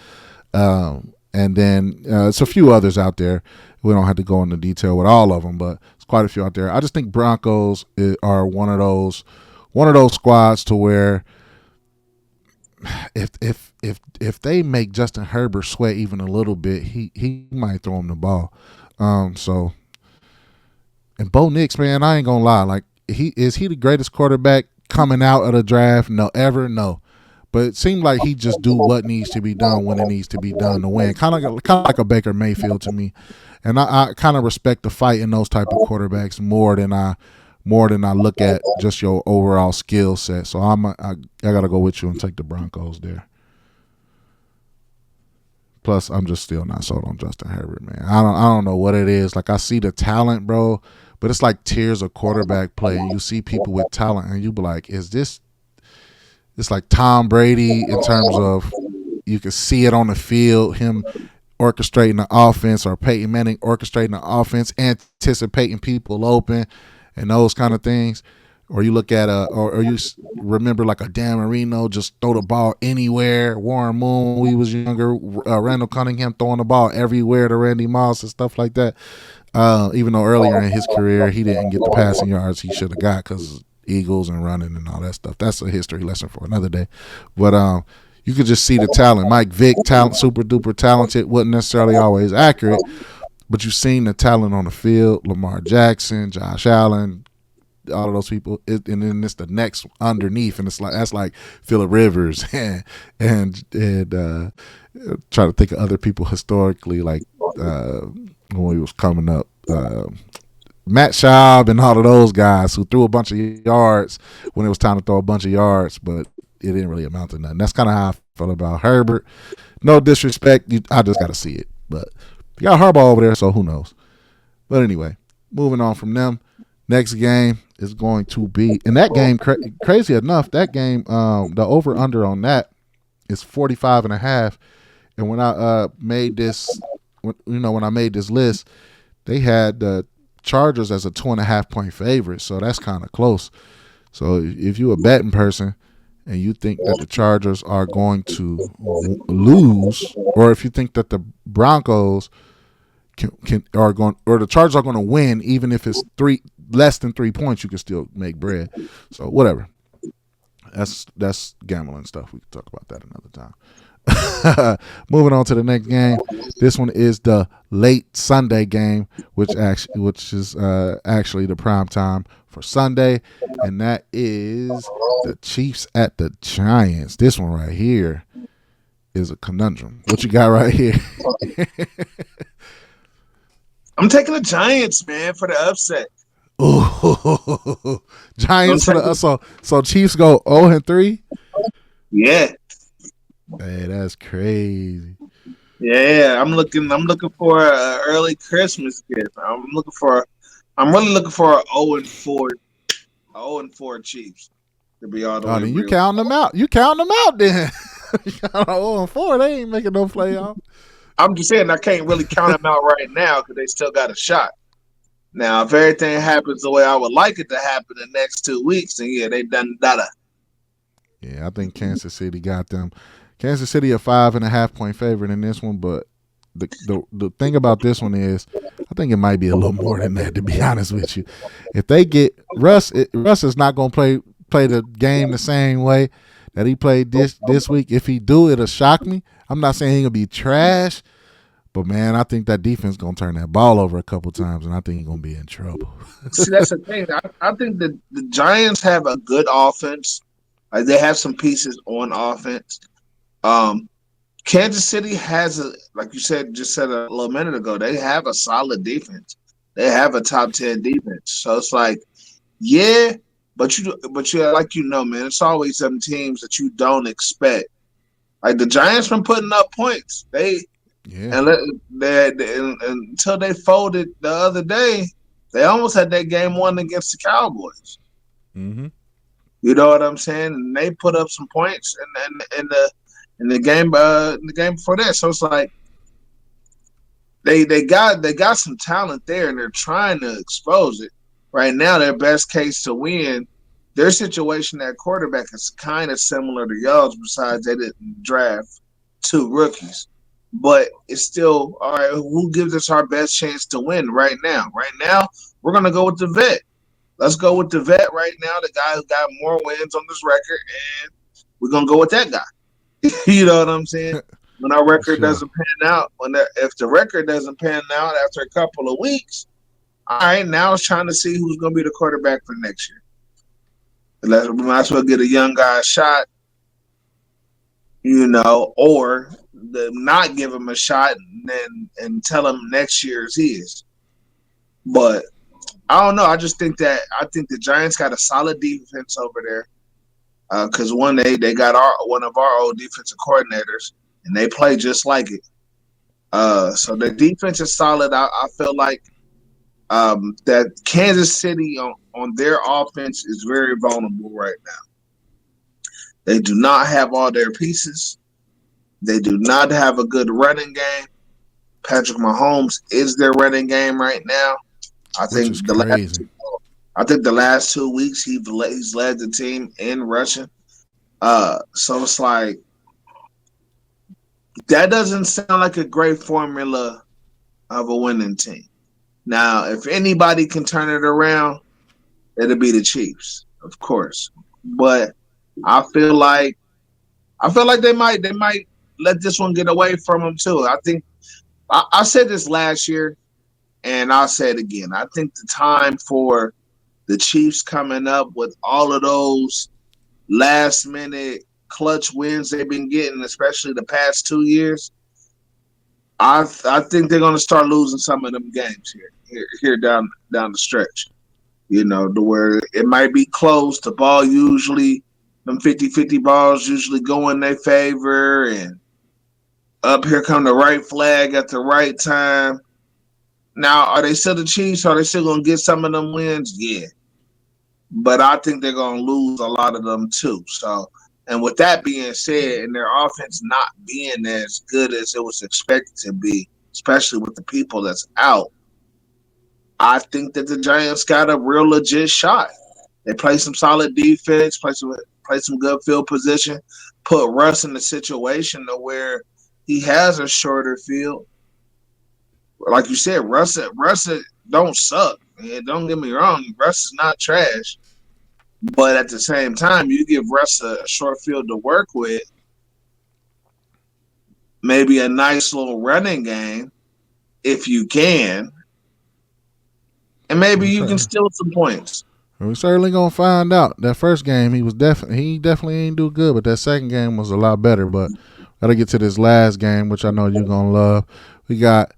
And then it's a few others out there. We don't have to go into detail with all of them, but it's quite a few out there. I just think Broncos are one of those squads to where if they make Justin Herbert sweat even a little bit, he might throw him the ball. So and Bo Nix, man, I ain't gonna lie, like he the greatest quarterback coming out of the draft? No, ever, no. But it seemed like he just do what needs to be done when it needs to be done to win. Kind of like a Baker Mayfield to me, and I kind of respect the fight in those type of quarterbacks more than I look at just your overall skill set. So I gotta go with you and take the Broncos there. Plus, I'm just still not sold on Justin Herbert, man. I don't know what it is. Like I see the talent, bro, but it's like tiers of quarterback play. And you see people with talent, and you be like, is this? It's like Tom Brady in terms of you can see it on the field, him orchestrating the offense, or Peyton Manning orchestrating the offense, anticipating people open, and those kind of things. Or you look at or you remember like a Dan Marino just throw the ball anywhere. Warren Moon when we was younger, Randall Cunningham throwing the ball everywhere to Randy Moss and stuff like that. Even though earlier in his career he didn't get the passing yards he should have got because Eagles and running and all that stuff. That's a history lesson for another day. But you could just see the talent. Mike Vick, talent, super duper talented, wasn't necessarily always accurate, but you've seen the talent on the field. Lamar Jackson, Josh Allen, all of those people, and then it's the next underneath, and it's like that's like Phillip Rivers and try to think of other people historically, like when he was coming up. Matt Schaub and all of those guys who threw a bunch of yards when it was time to throw a bunch of yards, but it didn't really amount to nothing. That's kind of how I felt about Herbert. No disrespect, I just got to see it. But you got Harbaugh over there, so who knows? But anyway, moving on from them. Next game is going to be, and that game, crazy enough, that game, the over-under on that is 45.5. And when I made this, when I made this list, they had the Chargers as a 2.5 point favorite, so that's kind of close. So if you're a betting person and you think that the Chargers are going to lose, or if you think that the Broncos are going, or the Chargers are going to win, even if it's less than 3 points, you can still make bread. So whatever. That's gambling stuff. We can talk about that another time. Moving on to the next game. This one is the late Sunday game, which is actually the prime time for Sunday, and that is the Chiefs at the Giants. This one right here is a conundrum. What you got right here? I'm taking the Giants, man, for the upset. Ooh, I'm Giants for the taking, so Chiefs go 0-3. yeah, Hey, that's crazy. yeah. I'm looking for an early Christmas gift. I'm really looking for a 0-4 Chiefs to be all the Oh, way then you real. counting them out. You counting them out then. 0-4. They ain't making no playoff. I'm just saying I can't really count them out right now because they still got a shot. Now, if everything happens the way I would like it to happen in the next 2 weeks, then yeah, they done data. Yeah, I think Kansas City got them. Kansas City a 5.5 point favorite in this one, but the thing about this one is, I think it might be a little more than that. To be honest with you, if they get Russ is not gonna play the game the same way that he played this week. If he do, it'll shock me. I'm not saying he gonna be trash, but man, I think that defense gonna turn that ball over a couple times, and I think he's gonna be in trouble. See, that's the thing. I think that the Giants have a good offense. Like they have some pieces on offense. Um, Kansas City has a, like you said, just said a little minute ago, they have a solid defense. They have a top 10 defense. So it's like, yeah, but you like man, it's always some teams that you don't expect. Like the Giants been putting up points. Yeah. And let, and until they folded the other day, they almost had that game won against the Cowboys. Mm-hmm. You know what I'm saying? And they put up some points in the game before that. So it's like they got some talent there, and they're trying to expose it. Right now, their best case to win, their situation at quarterback is kind of similar to y'all's. Besides, they didn't draft two rookies, but it's still all right. Who gives us our best chance to win right now? Right now, we're gonna go with the vet. Let's go with the vet right now, the guy who got more wins on this record, and we're gonna go with that guy. You know what I'm saying? When our For record sure. doesn't pan out, if the record doesn't pan out after a couple of weeks, all right, now it's trying to see who's going to be the quarterback for next year. We might as well get a young guy a shot, or not give him a shot and tell him next year is his. But I don't know. I think the Giants got a solid defense over there because they got one of our old defensive coordinators and they play just like it. So the defense is solid. I feel like that Kansas City on their offense is very vulnerable right now. They do not have all their pieces. They do not have a good running game. Patrick Mahomes is their running game right now. I Which think is the last crazy. I think the last 2 weeks he's led the team in rushing. So it's like that doesn't sound like a great formula of a winning team. Now, if anybody can turn it around, it'll be the Chiefs, of course. But I feel like they might let this one get away from them too. I think I said this last year, and I'll say it again. I think the time for the Chiefs coming up with all of those last minute clutch wins they've been getting, especially the past 2 years. I think they're going to start losing some of them games here down the stretch. To where it might be close. The ball usually, them 50-50 balls usually go in their favor, and up here come the right flag at the right time. Now, are they still the Chiefs? Are they still going to get some of them wins? Yeah. But I think they're going to lose a lot of them too. So, and with that being said, and their offense not being as good as it was expected to be, especially with the people that's out, I think that the Giants got a real legit shot. They play some solid defense, play some good field position, put Russ in a situation to where he has a shorter field. Like you said, Russ don't suck. Man, don't get me wrong, Russ is not trash. But at the same time, you give Russ a short field to work with, maybe a nice little running game if you can, and maybe We you can certainly, steal some points. we certainly gonna find out. That first game, he definitely ain't do good, but that second game was a lot better. But gotta get to this last game, which I know you're gonna love. We got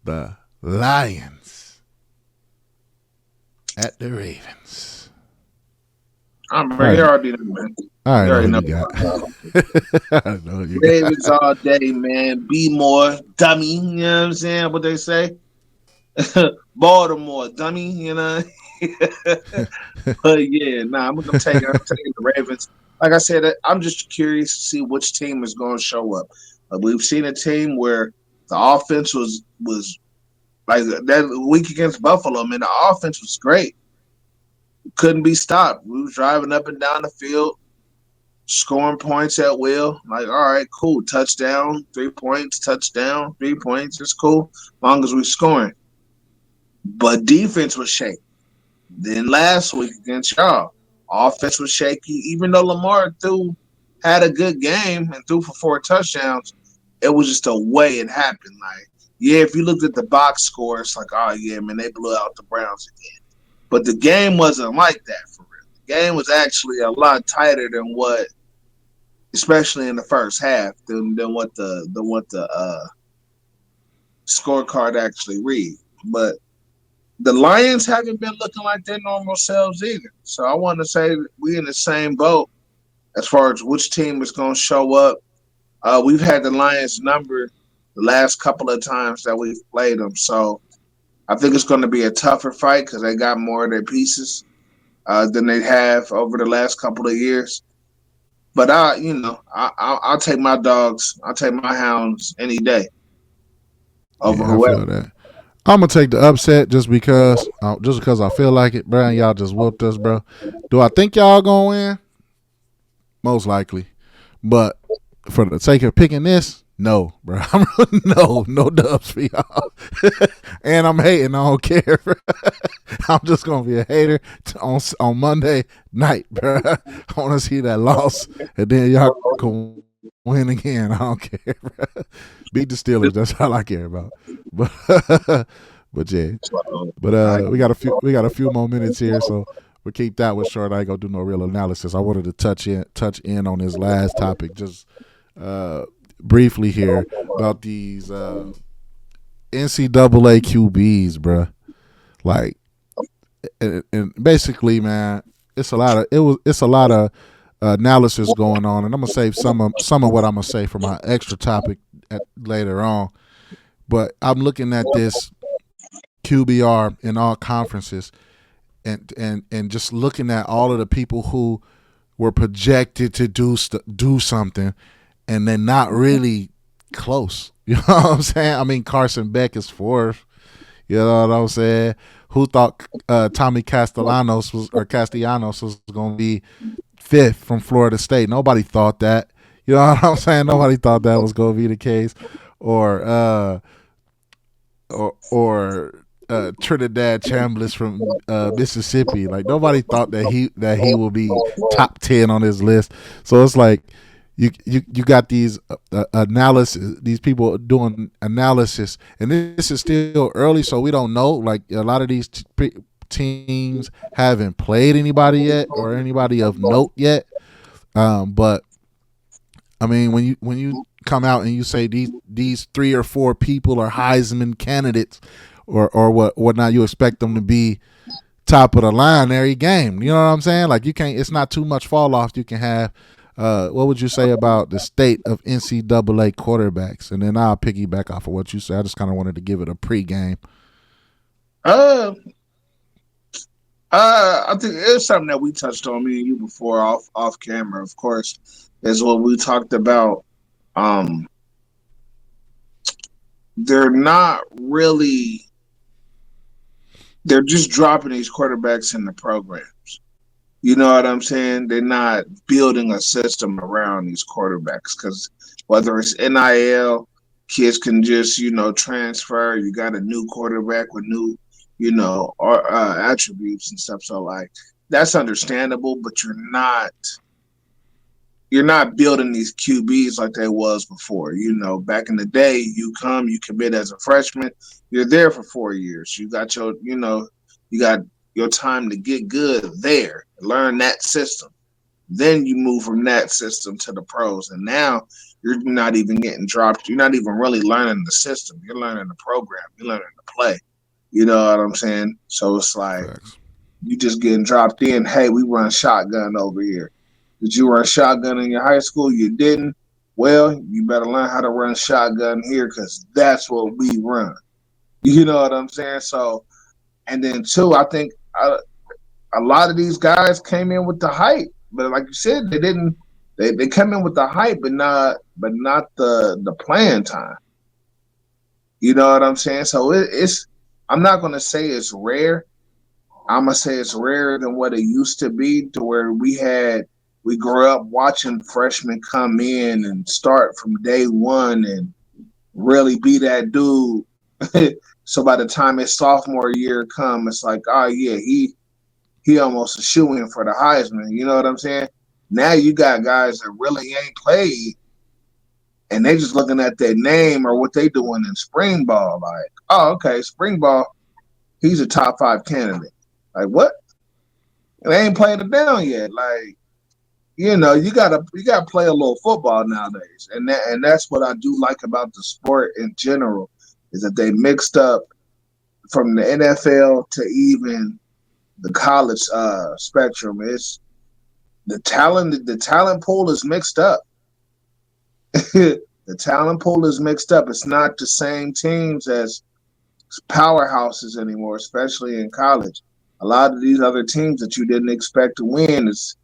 the Lions at the Ravens. All You right, already know, man. all You right, know already who know. you got. I know who you Ravens got. all day, man. Be more dummy. You know what I'm saying? What they say? Baltimore dummy. You know. But yeah, nah, I'm taking the Ravens. Like I said, I'm just curious to see which team is going to show up. We've seen a team where the offense was like that week against Buffalo. Man, the offense was great. Couldn't be stopped. We was driving up and down the field, scoring points at will. Like, all right, cool. Touchdown, 3 points. Touchdown, 3 points. It's cool, as long as we scoring. But defense was shaky. Then last week against y'all, offense was shaky. Even though Lamar had a good game and threw for 4 touchdowns, it was just the way it happened. Like, yeah, if you looked at the box score, it's like, oh yeah, man, they blew out the Browns again. But the game wasn't like that for real. The game was actually a lot tighter than what, especially in the first half, than what the scorecard actually read. But the Lions haven't been looking like their normal selves either. So I want to say we in the same boat as far as which team is going to show up. We've had the Lions number the last couple of times that we've played them. So I think it's going to be a tougher fight because they got more of their pieces than they have over the last couple of years. But I'll take my dogs. I'll take my hounds any day over Yeah, I whoever. feel that. I'm gonna take the upset just because I feel like it, bro. And y'all just whooped us, bro. Do I think y'all gonna win? Most likely, but for the sake of picking this, no, bro. No dubs for y'all. And I'm hating. I don't care. I'm just gonna be a hater on Monday night, bro. I want to see that loss, and then y'all can win again. I don't care, bro. Beat the Steelers. That's all I care about. But but yeah. But I, we got a few more minutes here, so we'll keep that one short. I ain't gonna do no real analysis. I wanted to touch in on this last topic just uh, briefly here about these NCAA QBs, bruh. Like, and basically, man, it's a lot of analysis going on, and I'm gonna save some of what I'm gonna say for my extra topic later on. But I'm looking at this QBR in all conferences, and just looking at all of the people who were projected to do something, and they're not really close. You know what I'm saying? I mean, Carson Beck is fourth. You know what I'm saying? Who thought Tommy Castellanos was going to be fifth from Florida State? Nobody thought that. You know what I'm saying? Nobody thought that was going to be the case. Or Trinidad Chambliss from Mississippi. Like, nobody thought that he will be top 10 on his list. So it's like you got these analysis, these people doing analysis, and this is still early, so we don't know. Like, a lot of these teams haven't played anybody yet or anybody of note yet. But I mean, when you come out and you say these three or four people are Heisman candidates, or whatnot, you expect them to be top of the line every game. You know what I'm saying? Like, you can't. It's not too much fall off you can have. What would you say about the state of NCAA quarterbacks? And then I'll piggyback off of what you said. I just kind of wanted to give it a pregame. uh, I think it's something that we touched on, me and you, before off camera. Of course, is what we talked about. Um, they're not really. They're just dropping these quarterbacks in the programs. You know what I'm saying? They're not building a system around these quarterbacks because whether it's NIL, kids can just transfer. You got a new quarterback with new attributes and stuff. So like that's understandable, but you're not you're not building these QBs like they was before. You know, back in the day, you come, you commit as a freshman, you're there for 4 years. You got your, you got your time to get good there, learn that system. Then you move from that system to the pros, and now you're not even getting dropped. You're not even really learning the system. You're learning the program. You're learning the play. You know what I'm saying? So it's like Facts. you just getting dropped in. Hey, we run shotgun over here. Did you run shotgun in your high school? You didn't. Well, you better learn how to run shotgun here because that's what we run. You know what I'm saying? So, and then two, I think a lot of these guys came in with the hype, but like you said, they didn't. They come in with the hype, but not the playing time. You know what I'm saying? So it's. I'm not gonna say it's rare. I'm gonna say it's rarer than what it used to be, to where we grew up watching freshmen come in and start from day one and really be that dude. So by the time his sophomore year come, it's like, oh yeah, he almost a shoe in for the Heisman. You know what I'm saying? Now you got guys that really ain't played, and they just looking at their name or what they doing in spring ball. Like, oh okay, spring ball, he's a top five candidate. Like what? And they ain't played it down yet. Like, you gotta play a little football nowadays, and that's what I do like about the sport in general, is that they mixed up from the NFL to even the college spectrum. It's the talent pool is mixed up. The talent pool is mixed up. It's not the same teams as powerhouses anymore, especially in college. A lot of these other teams that you didn't expect to win is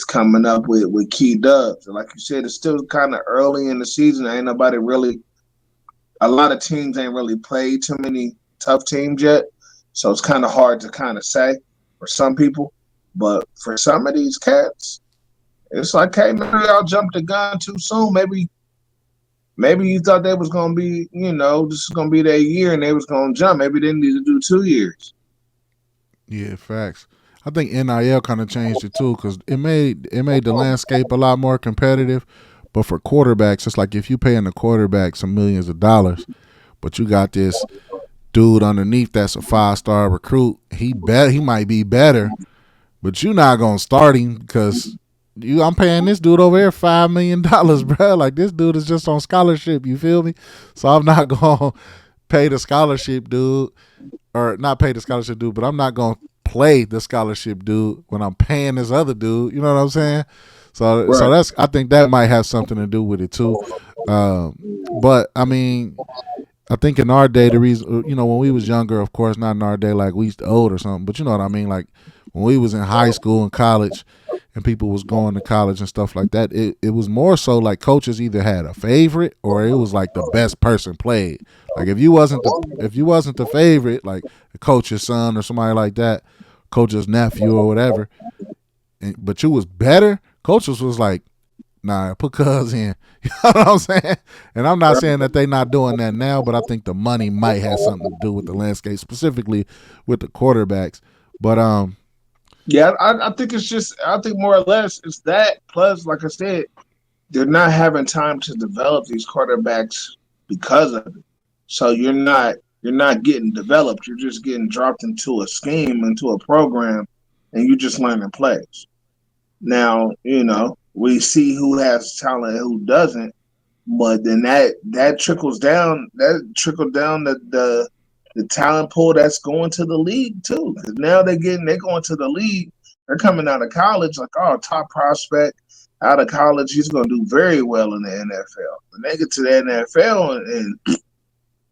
coming up with key dubs. And like you said, it's still kind of early in the season. Ain't nobody really. A lot of teams ain't really played too many tough teams yet, so it's kind of hard to kind of say for some people. But for some of these cats, it's like, hey, maybe y'all jumped the gun too soon. Maybe you thought they was gonna be, this is gonna be their year and they was gonna jump. Maybe they need to do 2 years. Yeah, facts. I think NIL kind of changed it too because it made the landscape a lot more competitive. But for quarterbacks, it's like if you paying the quarterback some millions of dollars, but you got this dude underneath that's a 5-star recruit. He might be better, but you're not gonna start him because I'm paying this dude over here $5 million, bro. Like this dude is just on scholarship. You feel me? So I'm not gonna pay the scholarship dude, or not pay the scholarship dude, but I'm not gonna play the scholarship dude when I'm paying this other dude. You know what I'm saying? So Right. that's, I think that might have something to do with it too. But I mean, I think in our day, the reason, when we was younger, of course, not in our day like we used to old or something, but you know what I mean. Like when we was in high school and college, and people was going to college and stuff like that, it was more so like coaches either had a favorite or it was like the best person played. Like if you wasn't the favorite, like the coach's son or somebody like that, coach's nephew or whatever, but you was better, coaches was like, nah, put cuz in. You know what I'm saying? And I'm not saying that they not doing that now, but I think the money might have something to do with the landscape, specifically with the quarterbacks. But Yeah, I think it's just, I think more or less it's that. Plus, like I said, they're not having time to develop these quarterbacks because of it. So you're not getting developed. You're just getting dropped into a scheme, into a program, and you just learning plays. Now, we see who has talent and who doesn't, but then that trickles down. That trickled down the talent pool that's going to the league too. Because now they're going to the league. They're coming out of college like, oh, top prospect out of college. He's going to do very well in the NFL. And they get to the NFL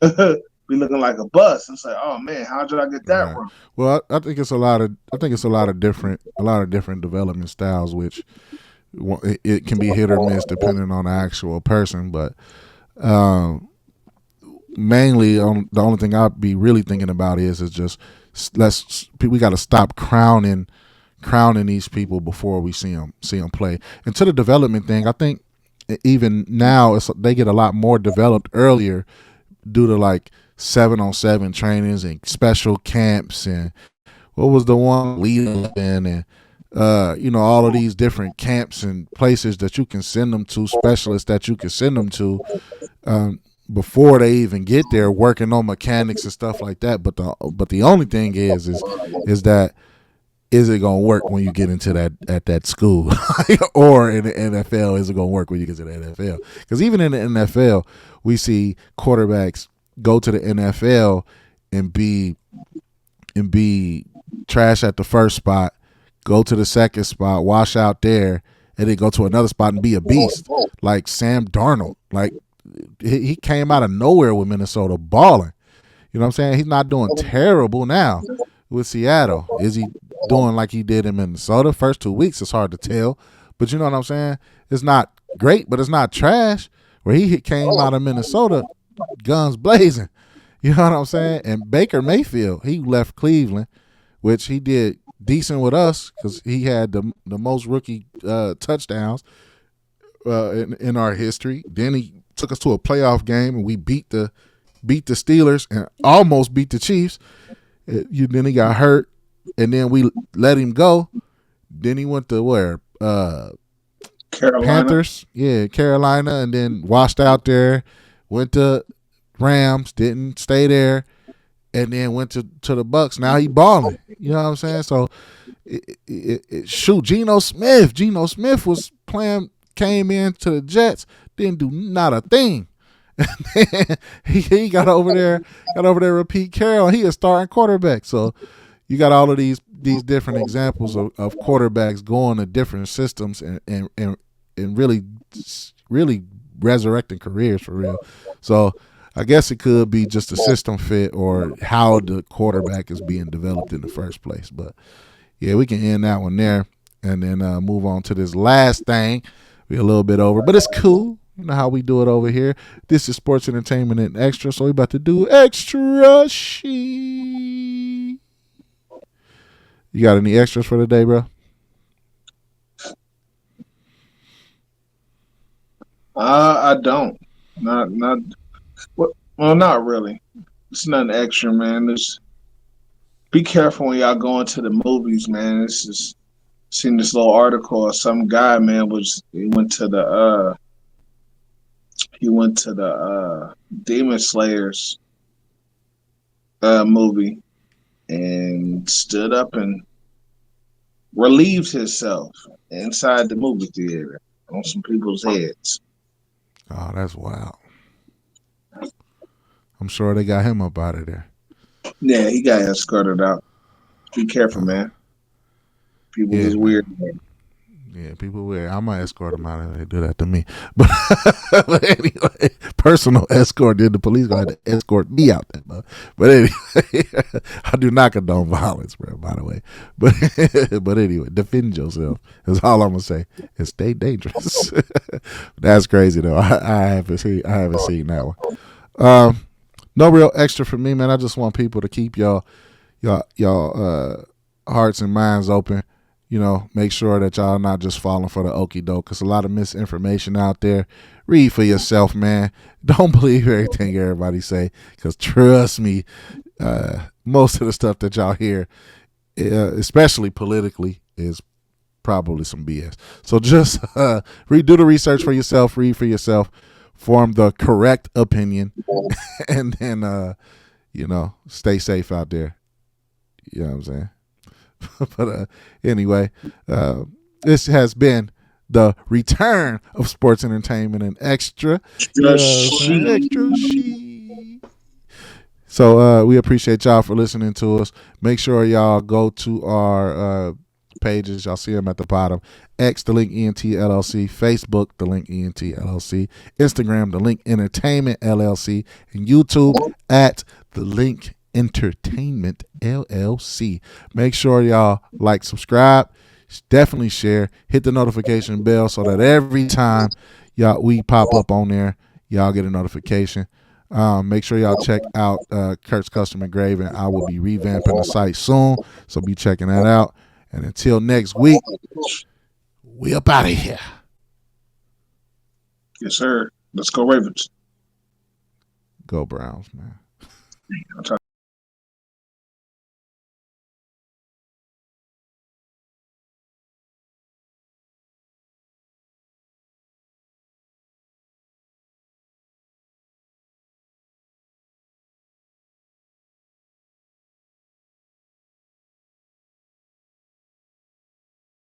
and be looking like a bust. It's like, oh man, how did I get that right. wrong? Well, I think it's a lot of different development styles, which it can be hit or miss depending on the actual person. But um, mainly, the only thing I'd be really thinking about is just we got to stop crowning these people before we see them play. And to the development thing, I think even now they get a lot more developed earlier due to like 7-on-7 trainings and special camps and what was the one lead and all of these different camps and places that you can send them to, specialists that you can send them to, um, before they even get there, working on mechanics and stuff like that. But the only thing is that, is it gonna work when you get into that school, or in the NFL? Is it gonna work when you get to the NFL? Because even in the NFL, we see quarterbacks go to the NFL and be trash at the first spot, go to the second spot, wash out there, and then go to another spot and be a beast. Like Sam Darnold, like he came out of nowhere with Minnesota balling. You know what I'm saying? He's not doing terrible now with Seattle. Is he doing like he did in Minnesota? First 2 weeks, it's hard to tell. But you know what I'm saying? It's not great, but it's not trash. Where he came out of Minnesota, guns blazing. You know what I'm saying? And Baker Mayfield, he left Cleveland, which he did decent with us because he had the most rookie touchdowns in our history. Then he took us to a playoff game and we beat the Steelers and almost beat the Chiefs. Then he got hurt, and then we let him go. Then he went to where? Carolina. Panthers, yeah, Carolina, and then washed out there. Went to Rams, didn't stay there, and then went to the Bucks. Now he balling. You know what I'm saying? So, shoot, Geno Smith was playing, came into the Jets, didn't do not a thing. he got over there with Pete Carroll. He is starting quarterback. So you got all of these different examples of quarterbacks going to different systems and really resurrecting careers for real. So I guess it could be just a system fit or how the quarterback is being developed in the first place. But yeah, we can end that one there and then move on to this last thing. We're a little bit over, but it's cool. You know how we do it over here. This is Sports Entertainment and Extra, so we about to do Extra Sheet. You got any extras for the day, bro? I don't. Not. Well, not really. It's nothing extra, man. Just be careful when y'all go into the movies, man. It's just seen this little article of some guy, man. He went to the Demon Slayers movie and stood up and relieved himself inside the movie theater on some people's heads. Oh, that's wild. I'm sure they got him up out of there. Yeah, he got escorted out. Be careful, man. People Yeah, is man. weird. Man. Yeah, people weird. I might escort them out if they do that to me. But anyway, personal escort. Then the police gonna have to escort me out there. But anyway, I do not condone violence, bro. By the way, but anyway, defend yourself. Is all I'm gonna say. And stay dangerous. That's crazy though. I haven't seen that one. No real extra for me, man. I just want people to keep y'all hearts and minds open. Make sure that y'all not just falling for the okie doke, because a lot of misinformation out there. Read for yourself, man. Don't believe everything everybody say, because trust me, most of the stuff that y'all hear, especially politically, is probably some BS. So just do the research for yourself, read for yourself, form the correct opinion, and then stay safe out there. You know what I'm saying? But anyway, this has been the return of Sports Entertainment and Extra. Extra sheet. So we appreciate y'all for listening to us. Make sure y'all go to our pages. Y'all see them at the bottom. X, the link ENT LLC. Facebook, the link ENT LLC. Instagram, the link Entertainment LLC. And YouTube at the link Entertainment LLC. Make sure y'all like, subscribe, definitely share, hit the notification bell so that every time we pop up on there, y'all get a notification. Make sure y'all check out Kurt's Custom Engraving. I will be revamping the site soon, so be checking that out. And until next week, we up out of here. Yes, sir. Let's go Ravens. Go Browns, man.